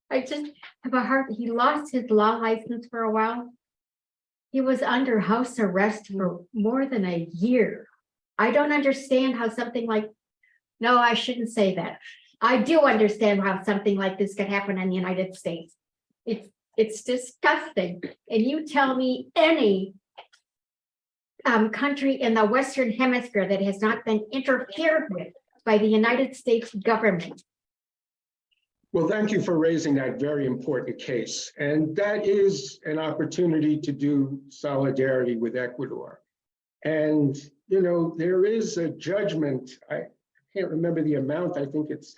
I just have a heart. He lost his law license for a while. He was under house arrest for more than a year. I don't understand how something like, no, I shouldn't say that. I do understand how something like this could happen in the United States. It's disgusting. And you tell me any country in the Western Hemisphere that has not been interfered with by the United States government. Well, thank you for raising that very important case. And that is an opportunity to do solidarity with Ecuador. And, you know, there is a judgment, I can't remember the amount, I think it's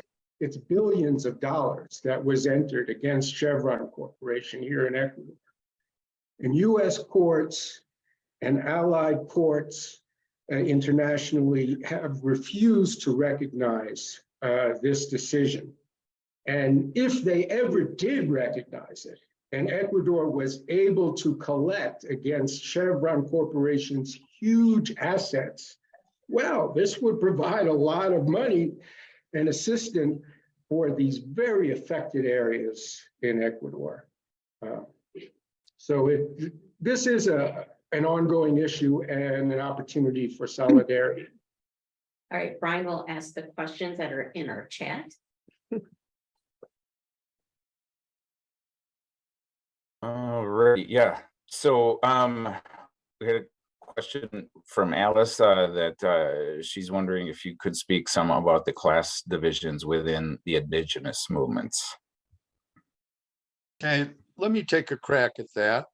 billions of dollars that was entered against Chevron Corporation here in Ecuador. And US courts and allied courts internationally have refused to recognize this decision. And if they ever did recognize it, and Ecuador was able to collect against Chevron Corporation's huge assets, well, this would provide a lot of money and assistance for these very affected areas in Ecuador. So this is an ongoing issue and an opportunity for solidarity. All right, Brian will ask the questions that are in our chat. All right, yeah. So we had a question from Alice that she's wondering if you could speak some about the class divisions within the indigenous movements. Okay, let me take a crack at that.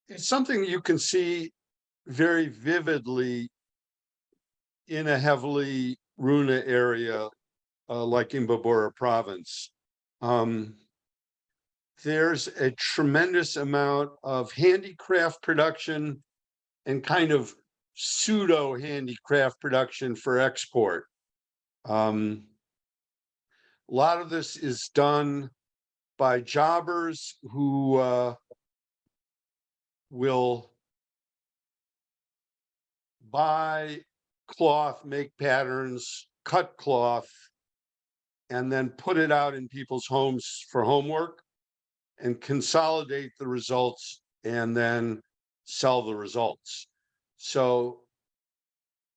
It's something you can see very vividly in a heavily Runa area like Imbabura province. There's a tremendous amount of handicraft production and kind of pseudo handicraft production for export. A lot of this is done by jobbers who will buy cloth, make patterns, cut cloth, and then put it out in people's homes for homework and consolidate the results and then sell the results. So,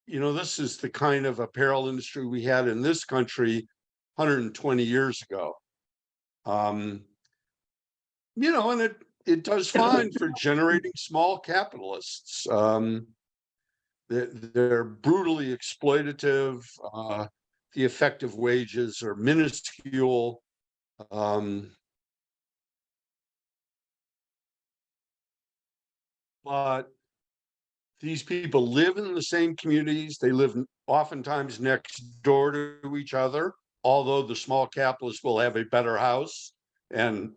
you know, this is the kind of apparel industry we had in this country 120 years ago. You know, and it does fine for generating small capitalists. They're brutally exploitative. The effective wages are minuscule. But these people live in the same communities. They live oftentimes next door to each other, although the small capitalists will have a better house and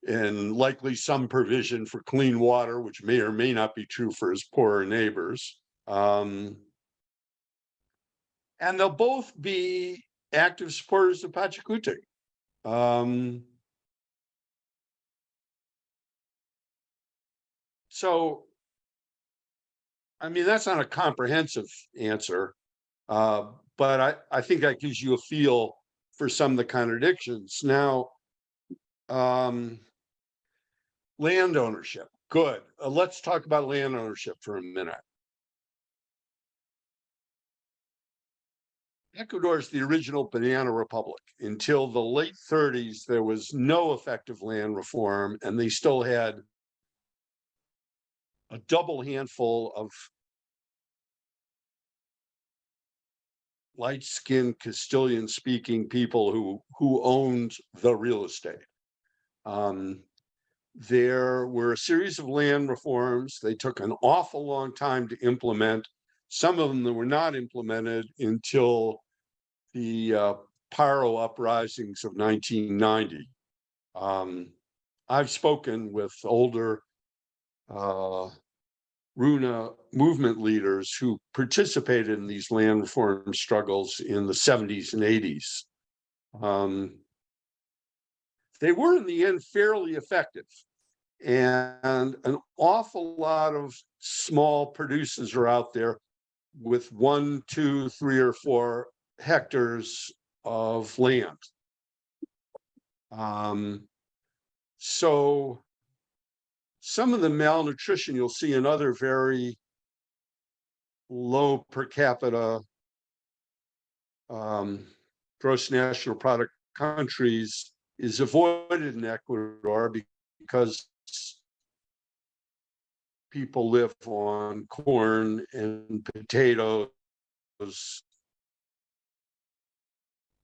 likely some provision for clean water, which may or may not be true for his poorer neighbors. And they'll both be active supporters of Pachacuti. So, I mean, that's not a comprehensive answer, but I think that gives you a feel for some of the contradictions. Now, land ownership, good. Let's talk about land ownership for a minute. Ecuador is the original banana republic. Until the late 30s, there was no effective land reform, and they still had a double handful of light-skinned Castilian-speaking people who owned the real estate. There were a series of land reforms. They took an awful long time to implement. Some of them that were not implemented until the Paro uprisings of 1990. I've spoken with older Runa movement leaders who participated in these land reform struggles in the 70s and 80s. They were in the end fairly effective. And an awful lot of small producers are out there with 1, 2, 3, or 4 hectares of land. So some of the malnutrition you'll see in other very low per capita gross national product countries is avoided in Ecuador because people live on corn and potatoes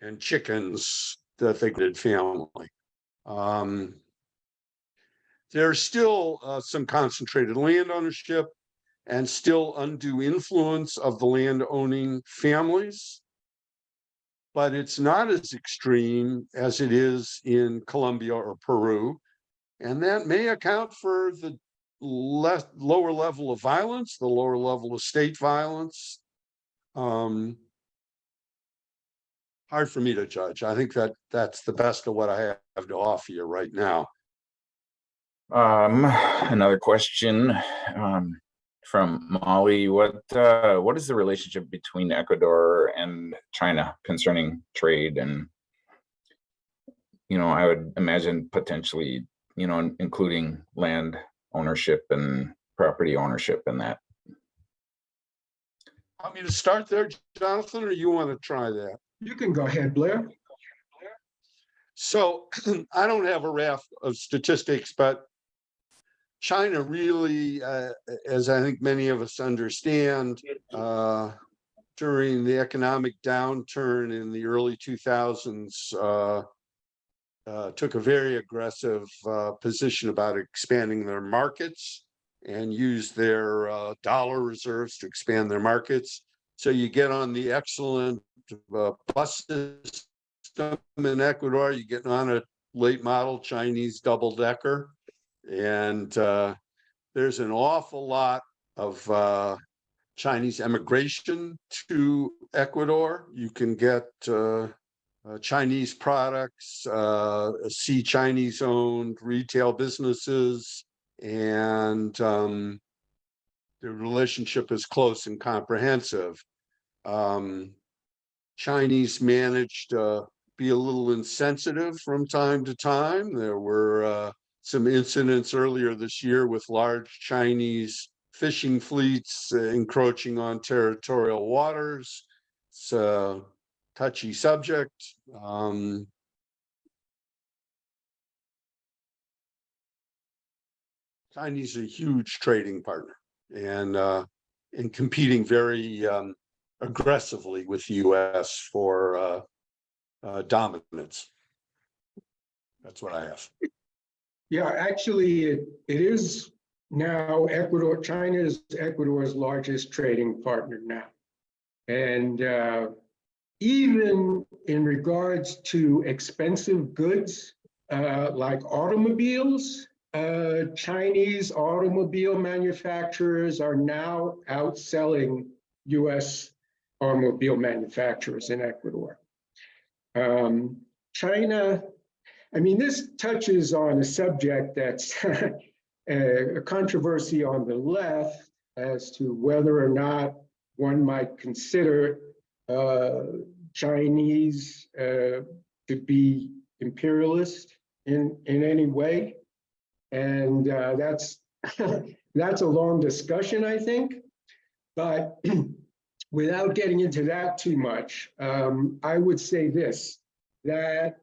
and chickens that they did family. There's still some concentrated land ownership and still undue influence of the land owning families, but it's not as extreme as it is in Colombia or Peru. And that may account for the lower level of violence, the lower level of state violence. Hard for me to judge. I think that's the best of what I have to offer you right now. Another question from Molly. What is the relationship between Ecuador and China concerning trade? And I would imagine potentially, including land ownership and property ownership in that. Want me to start there, Jonathan, or you want to try that? You can go ahead, Blair. So I don't have a raft of statistics, but China really, as I think many of us understand, during the economic downturn in the early 2000s, took a very aggressive position about expanding their markets and used their dollar reserves to expand their markets. So you get on the excellent bus system in Ecuador, you get on a late model Chinese double-decker, and there's an awful lot of Chinese emigration to Ecuador. You can get Chinese products, see Chinese-owned retail businesses, and the relationship is close and comprehensive. Chinese managed to be a little insensitive from time to time. There were some incidents earlier this year with large Chinese fishing fleets encroaching on territorial waters. It's a touchy subject. Chinese are a huge trading partner and competing very aggressively with the U.S. for dominance. That's what I have. Yeah, actually, it is now Ecuador. China is Ecuador's largest trading partner now. And even in regards to expensive goods like automobiles, Chinese automobile manufacturers are now outselling US automobile manufacturers in Ecuador. China, I mean, this touches on a subject that's a controversy on the left as to whether or not one might consider Chinese to be imperialist in any way. And that's a long discussion, I think. But without getting into that too much, I would say this, that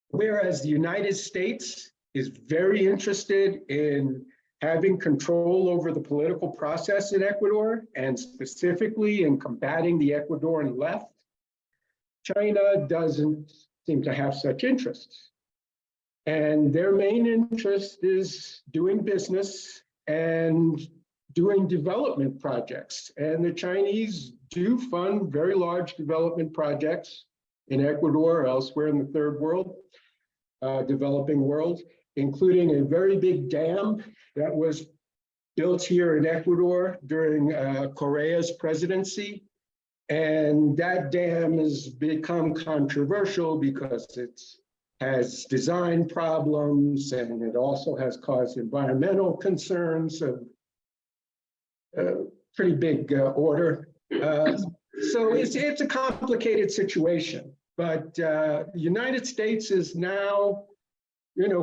whereas the United States is very interested in having control over the political process in Ecuador, and specifically in combating the Ecuadorian left, China doesn't seem to have such interests. And their main interest is doing business and doing development projects. And the Chinese do fund very large development projects in Ecuador or elsewhere in the third world, developing world, including a very big dam that was built here in Ecuador during Correa's presidency. And that dam has become controversial because it has design problems, and it also has caused environmental concerns of pretty big order. So it's a complicated situation, but the United States is now,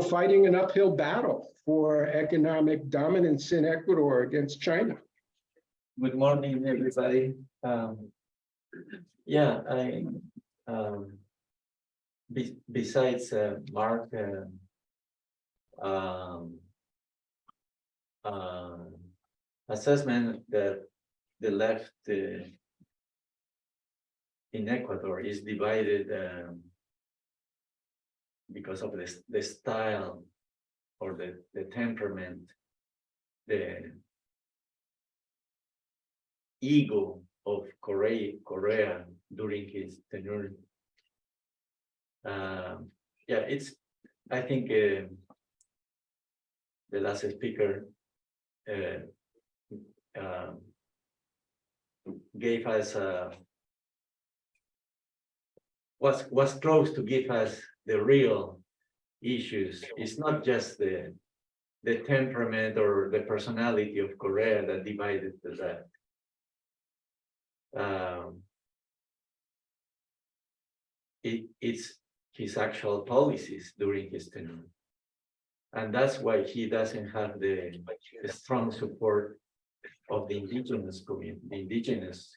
fighting an uphill battle for economic dominance in Ecuador against China. Good morning, everybody. Yeah, besides Mark assessment that the left in Ecuador is divided because of the style or the temperament, the ego of Correa during his tenure. Yeah, I think the last speaker gave us was close to give us the real issues. It's not just the temperament or the personality of Correa that divided the left. It's his actual policies during his tenure. And that's why he doesn't have the strong support of the indigenous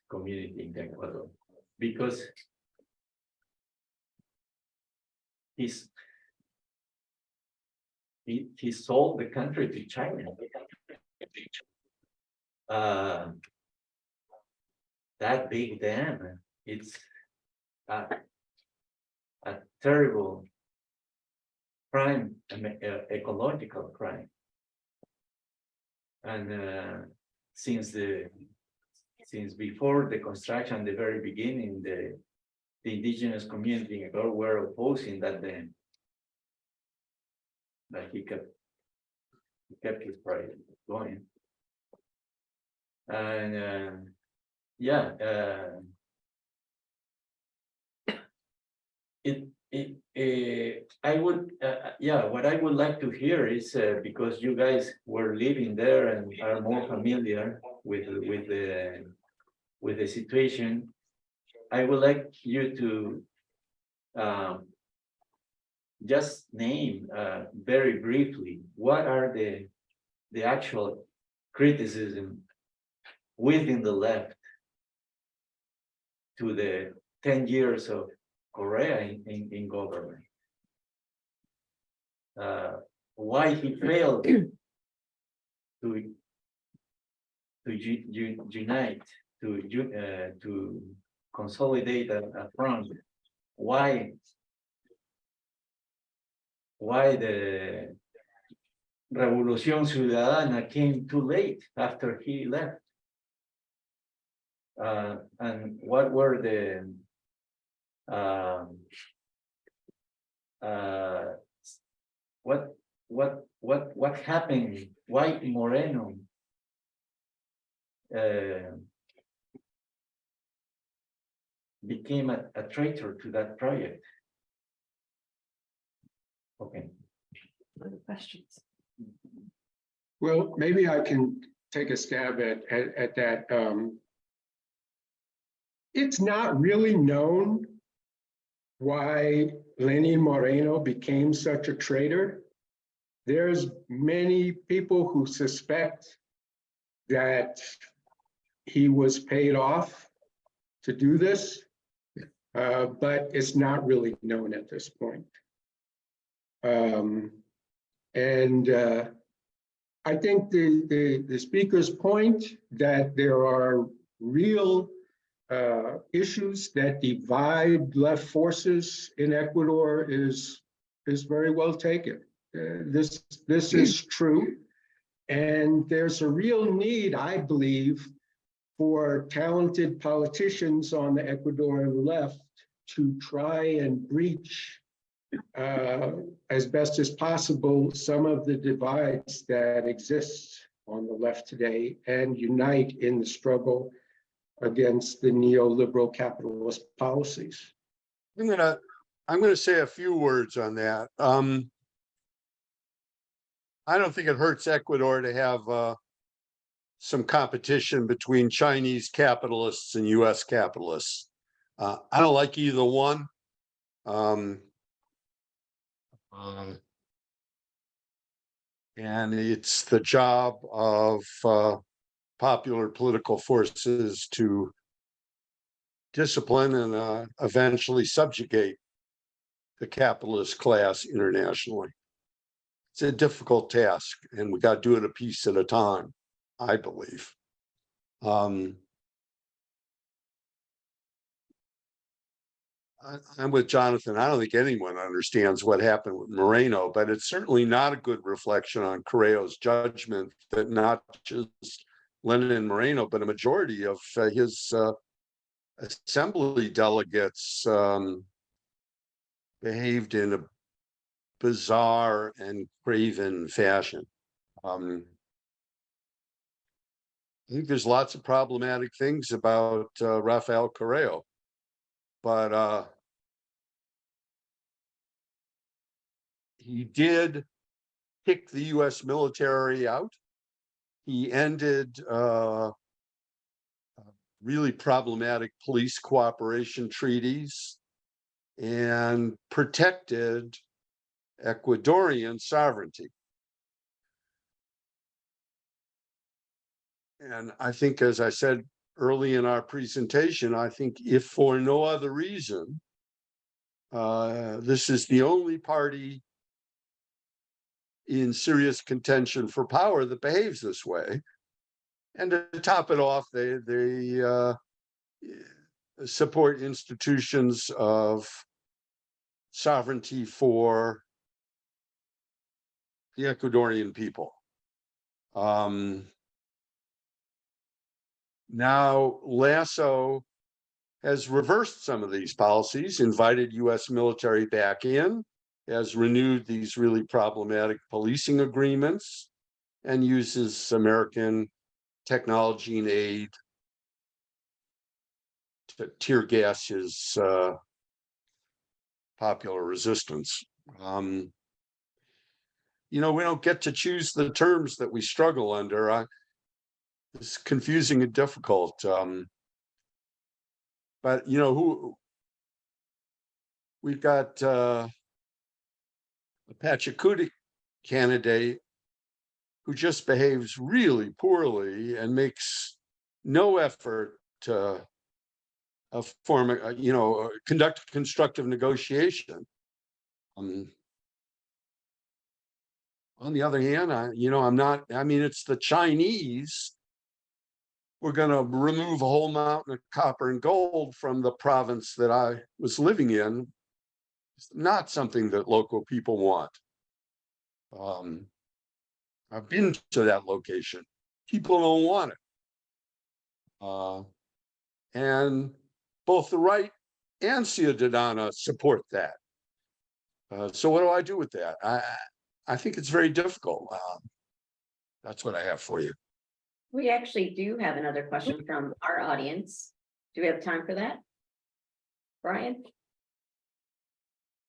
community in Ecuador, because he sold the country to China. That big dam, it's a terrible crime, ecological crime. And since before the construction, the very beginning, the indigenous community in Ecuador were opposing that dam. But he kept his project going. And I would, what I would like to hear is because you guys were living there and are more familiar with the situation, I would like you to just name very briefly what are the actual criticism within the left to the 10 years of Correa in government. Why he failed to unite, to consolidate a front. Why the Revolución Ciudadana came too late after he left. And what were the what happened? Why Moreno became a traitor to that project? Okay. Other questions? Well, maybe I can take a stab at that. It's not really known why Lenin Moreno became such a traitor. There's many people who suspect that he was paid off to do this, but it's not really known at this point. I think the speaker's point that there are real issues that divide left forces in Ecuador is very well taken. This is true, and there's a real need, I believe, for talented politicians on the Ecuadorian left to try and breach as best as possible some of the divides that exist on the left today and unite in the struggle against the neoliberal capitalist policies. I'm gonna say a few words on that. I don't think it hurts Ecuador to have some competition between Chinese capitalists and US capitalists. I don't like either one. And it's the job of popular political forces to discipline and eventually subjugate the capitalist class internationally. It's a difficult task, and we got to do it a piece at a time, I believe. I'm with Jonathan. I don't think anyone understands what happened with Moreno, but it's certainly not a good reflection on Correa's judgment that not just Lenin and Moreno, but a majority of his assembly delegates behaved in a bizarre and craven fashion. I think there's lots of problematic things about Rafael Correa, but he did kick the US military out. He ended really problematic police cooperation treaties and protected Ecuadorian sovereignty. And I think, as I said early in our presentation, I think if for no other reason, this is the only party in serious contention for power that behaves this way. And to top it off, they support institutions of sovereignty for the Ecuadorian people. Now, Lasso has reversed some of these policies, invited US military back in, has renewed these really problematic policing agreements, and uses American technology and aid to tear gas his popular resistance. You know, we don't get to choose the terms that we struggle under. It's confusing and difficult. But you know, we've got a Pachacuti candidate who just behaves really poorly and makes no effort to conduct constructive negotiation. On the other hand, it's the Chinese. We're going to remove a whole mountain of copper and gold from the province that I was living in. It's not something that local people want. I've been to that location. People don't want it. And both the right and Ciudadana support that. So what do I do with that? I think it's very difficult. That's what I have for you. We actually do have another question from our audience. Do we have time for that? Brian?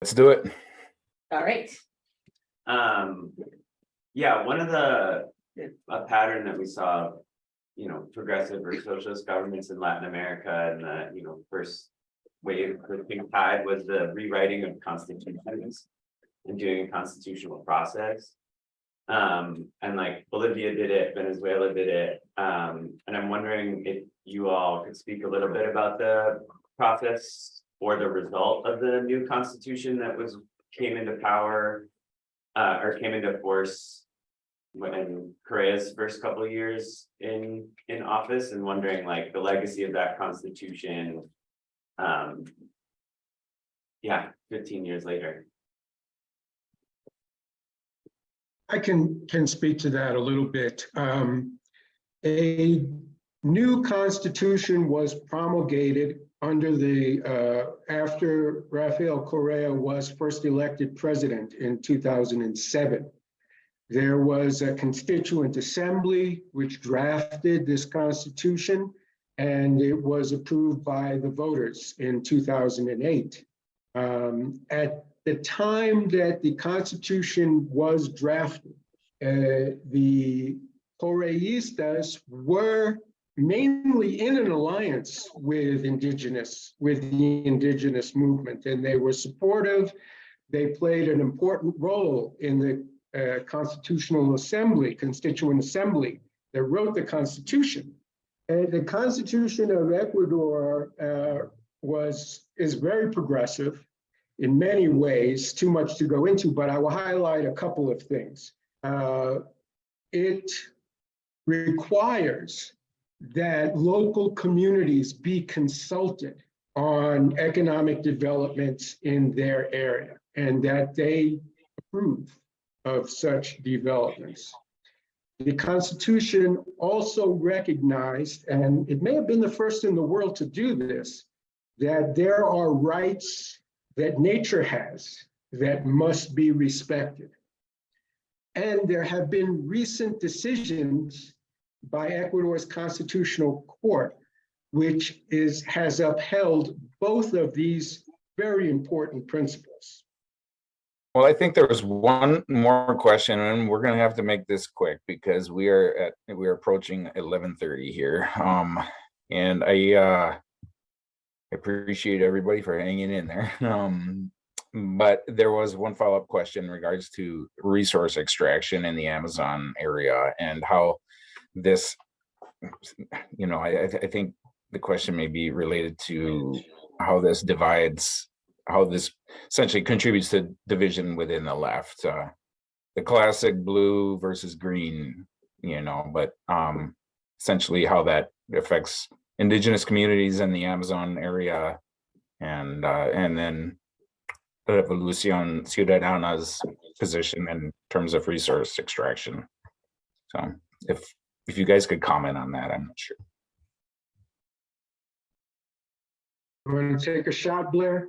Let's do it. All right. Yeah, one of a pattern that we saw, progressive or socialist governments in Latin America and the, first wave of Pink Tide was the rewriting of constitutions and doing a constitutional process. And like Bolivia did it, Venezuela did it. And I'm wondering if you all could speak a little bit about the process or the result of the new constitution that came into power or came into force when Correa's first couple of years in office, and wondering like the legacy of that constitution 15 years later. I can speak to that a little bit. A new constitution was promulgated under after Rafael Correa was first elected president in 2007. There was a constituent assembly which drafted this constitution, and it was approved by the voters in 2008. At the time that the Constitution was drafted, the Correístas were mainly in an alliance with the indigenous movement, and they were supportive. They played an important role in the constituent assembly that wrote the Constitution. And the Constitution of Ecuador is very progressive in many ways, too much to go into, but I will highlight a couple of things. It requires that local communities be consulted on economic developments in their area and that they approve of such developments. The Constitution also recognized, and it may have been the first in the world to do this, that there are rights that nature has that must be respected. And there have been recent decisions by Ecuador's Constitutional Court, which has upheld both of these very important principles. Well, I think there was one more question, and we're going to have to make this quick because we're approaching 11:30 here. And I appreciate everybody for hanging in there. But there was one follow-up question in regards to resource extraction in the Amazon area and how this, I think the question may be related to how this divides, how this essentially contributes to division within the left. The classic blue versus green, but essentially how that affects indigenous communities in the Amazon area, and then Revolución Ciudadana's position in terms of resource extraction. So if you guys could comment on that, I'm not sure. You want to take a shot, Blair?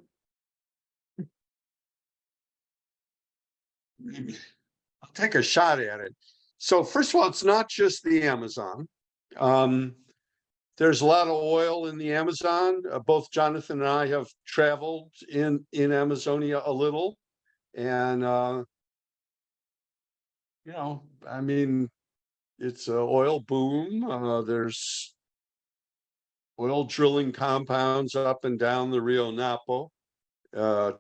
I'll take a shot at it. So first of all, it's not just the Amazon. There's a lot of oil in the Amazon. Both Jonathan and I have traveled in Amazonia a little. And, it's an oil boom. There's oil drilling compounds up and down the Rio Napo,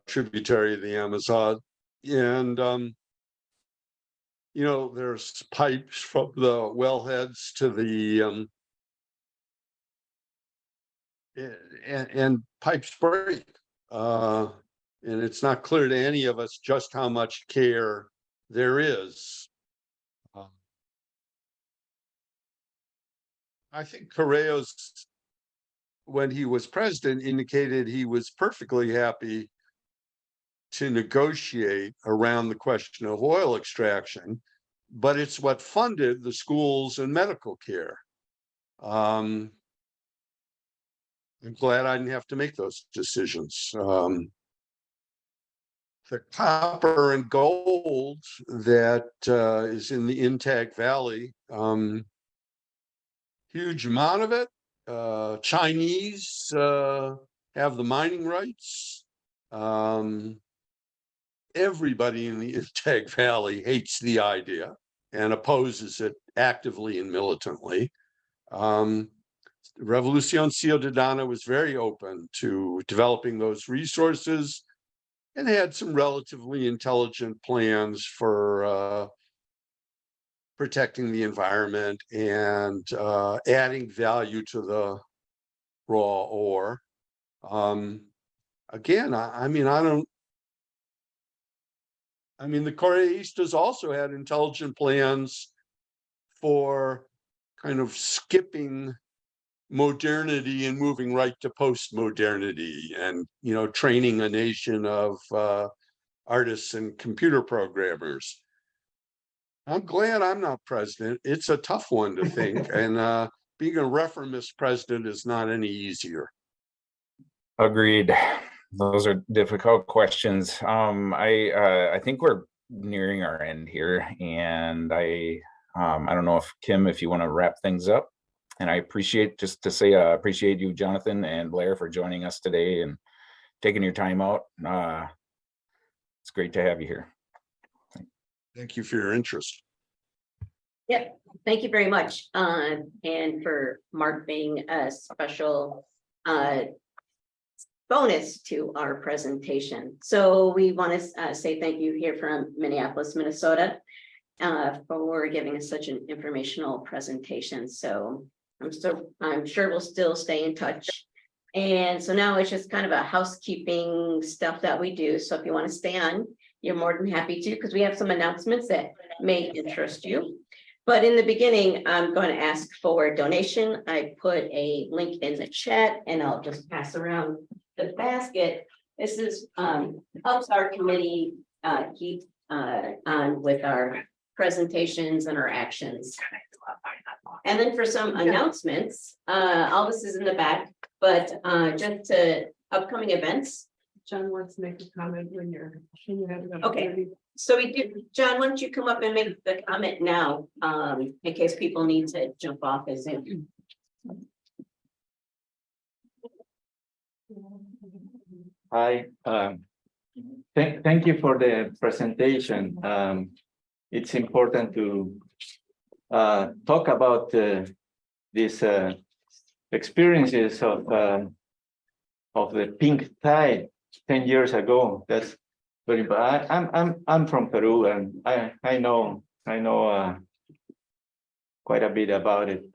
tributary of the Amazon. And, there's pipes from the wellheads to the, and pipes break. And it's not clear to any of us just how much care there is. I think Correa's, when he was president, indicated he was perfectly happy to negotiate around the question of oil extraction, but it's what funded the schools and medical care. I'm glad I didn't have to make those decisions. The copper and gold that is in the Intact Valley, huge amount of it. Chinese have the mining rights. Everybody in the Intact Valley hates the idea and opposes it actively and militantly. Revolución Ciudadana was very open to developing those resources and had some relatively intelligent plans for protecting the environment and adding value to the raw ore. Again, the Correistas also had intelligent plans for kind of skipping modernity and moving right to post-modernity and, training a nation of artists and computer programmers. I'm glad I'm not president. It's a tough one to think. And being a reformist president is not any easier. Agreed. Those are difficult questions. I think we're nearing our end here, and I don't know if Kim, if you want to wrap things up. And I appreciate appreciate you, Jonathan and Blair, for joining us today and taking your time out. It's great to have you here. Thank you for your interest. Yep, thank you very much. And for Mark being a special bonus to our presentation. So we want to say thank you here from Minneapolis, Minnesota, for giving us such an informational presentation. So I'm sure we'll still stay in touch. And so now it's just kind of a housekeeping stuff that we do. So if you want to stay on, you're more than happy to, because we have some announcements that may interest you. But in the beginning, I'm going to ask for a donation. I put a link in the chat and I'll just pass around the basket. This is helps our committee keep on with our presentations and our actions. And then for some announcements, all this is in the back, but just to upcoming events. John wants to make a comment when you're. Okay. So we do, John, why don't you come up and make the comment now, in case people need to jump off as Zoom. Hi, thank you for the presentation. It's important to talk about these experiences of the pink tide 10 years ago. That's very important. I'm from Peru, and I know quite a bit about it.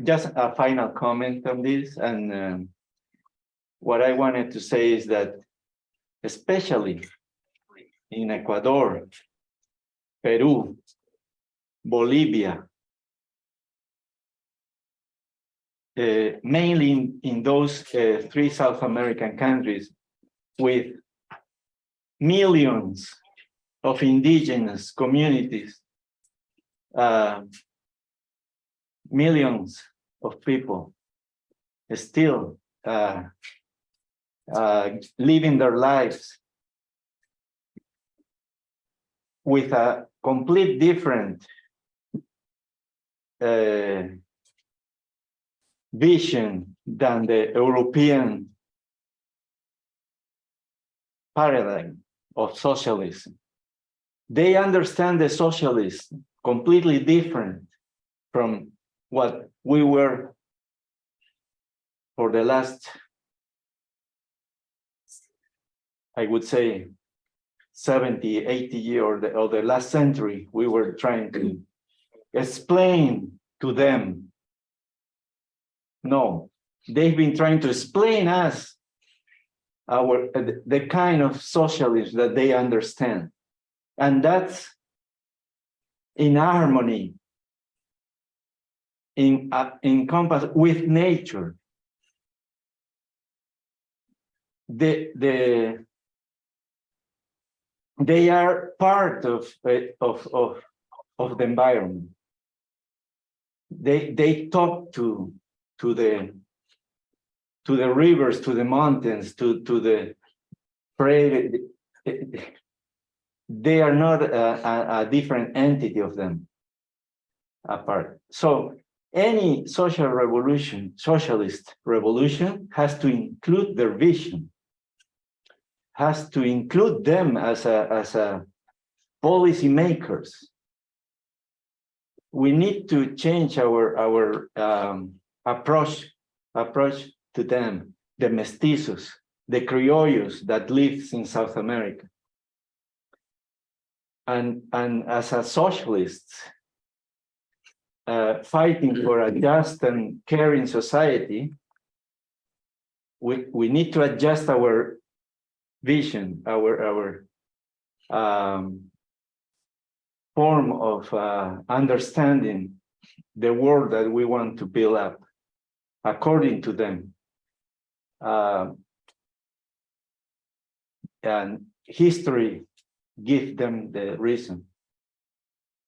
Just a final comment on this, and what I wanted to say is that, especially in Ecuador, Peru, Bolivia, mainly in those 3 South American countries with millions of indigenous communities, millions of people still living their lives with a complete different vision than the European paradigm of socialism. They understand the socialism completely different from what we were for the last, I would say, 70, 80 years or the last century. We were trying to explain to them. No, they've been trying to explain us the kind of socialism that they understand, and that's in harmony, in compass with nature. They are part of the environment. They talk to the rivers, to the mountains, to the prairie. They are not a different entity of them apart. So any socialist revolution has to include their vision, has to include them as a policy makers. We need to change our approach to them, the mestizos, the criollos that live in South America. And as a socialist, fighting for a just and caring society, we need to adjust our vision, our form of understanding the world that we want to build up according to them. And history gives them the reason.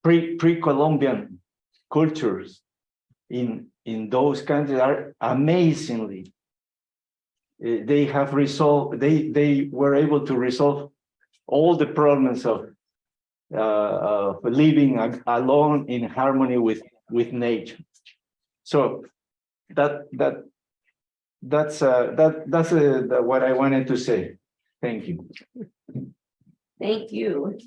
Pre-Columbian cultures in those countries are amazingly, they have resolved, they were able to resolve all the problems of living alone in harmony with nature. So that's what I wanted to say. Thank you. Thank you.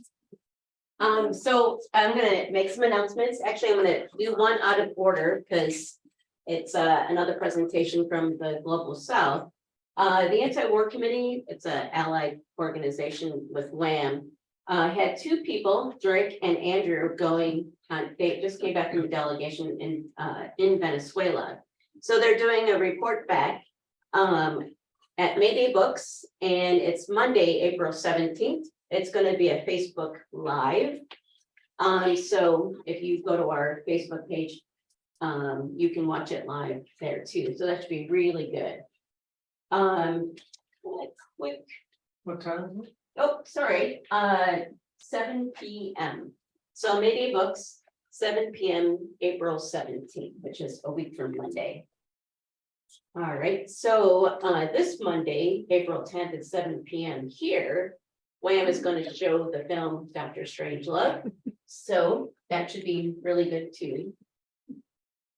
So I'm gonna make some announcements. Actually, I'm gonna do one out of order because it's another presentation from the Global South. The Anti-War Committee, it's an allied organization with WAM. had two people, Drake and Andrew, going on, they just came back from a delegation in Venezuela. So they're doing a report back at Mayday Books, and it's Monday, April 17th. It's gonna be a Facebook Live. So if you go to our Facebook page, you can watch it live there too. So that should be really good. Quick, What time? oh, sorry, 7 p.m. So Mayday Books, 7 p.m., April 17th, which is a week from Monday. All right, so this Monday, April 10th at 7 p.m. here, Wham is going to show the film Dr. Strangelove. So that should be really good too.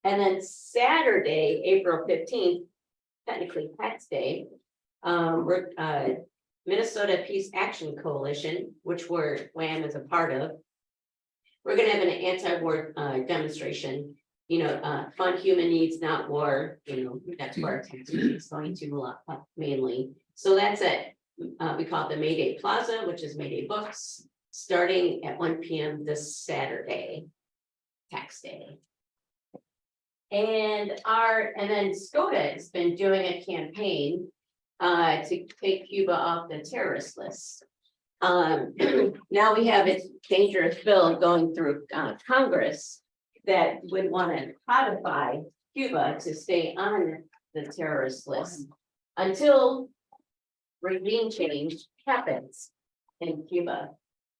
And then Saturday, April 15th, technically Tax Day, we're Minnesota Peace Action Coalition, which Wham is a part of. We're gonna have an anti-war demonstration, fund human needs, not war, that's where our tax money is going to a lot, mainly. So that's at, we call it the Mayday Plaza, which is Mayday Books, starting at 1 p.m. this Saturday, Tax Day. And then SCOTA has been doing a campaign to take Cuba off the terrorist list. Now we have a dangerous bill going through Congress that would want to codify Cuba to stay on the terrorist list until regime change happens in Cuba.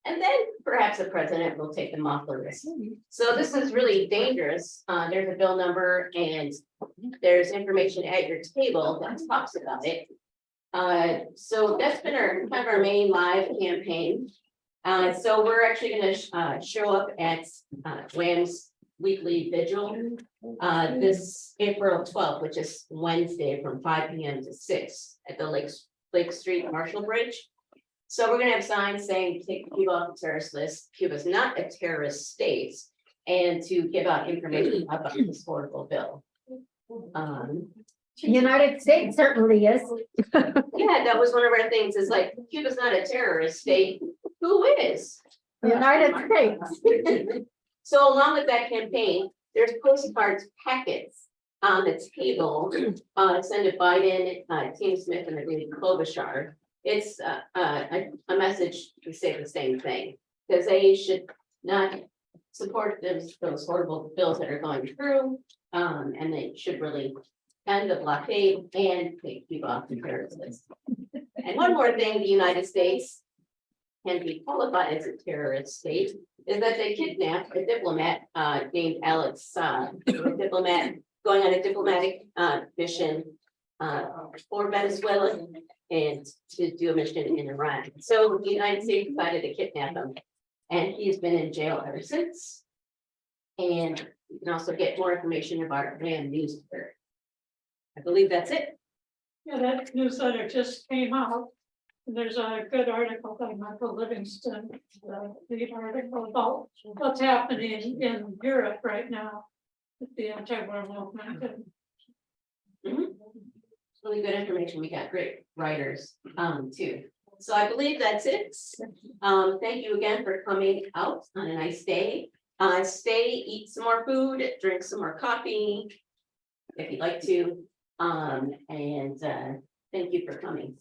And then perhaps the president will take them off the list. So this is really dangerous. There's a bill number and there's information at your table that talks about it. So that's been our main live campaign. So we're actually gonna show up at Wham's weekly vigil this April 12th, which is Wednesday from 5 p.m. to 6 at the Lake Street Marshall Bridge. So we're gonna have signs saying take Cuba off the terrorist list. Cuba's not a terrorist state, and to give out information about this horrible bill. The United States certainly is. Yeah, that was one of our things, is like, Cuba's not a terrorist state, who is? The United States. So along with that campaign, there's postcards packets on the table, sent to Biden, Tim Smith, and I believe Klobuchar. It's a message to say the same thing, because they should not support those horrible bills that are going through, and they should really end the blockade and take Cuba off the terrorist list. And one more thing, the United States can be qualified as a terrorist state is that they kidnapped a diplomat named Alex Saab, a diplomat going on a diplomatic mission for Venezuela and to do a mission in Iran. So the United States decided to kidnap him, and he's been in jail ever since. And you can also get more information about our Wham newsletter. I believe that's it. Yeah, that newsletter just came out. And there's a good article by Michael Livingston, the article about what's happening in Europe right now with the anti-war movement. Really good information. We got great writers too. So I believe that's it. Thank you again for coming out on a nice day. Stay, eat some more food, drink some more coffee if you'd like to. Thank you for coming.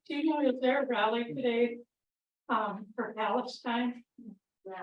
Do you know, is there a rally today for Palestine? Yeah.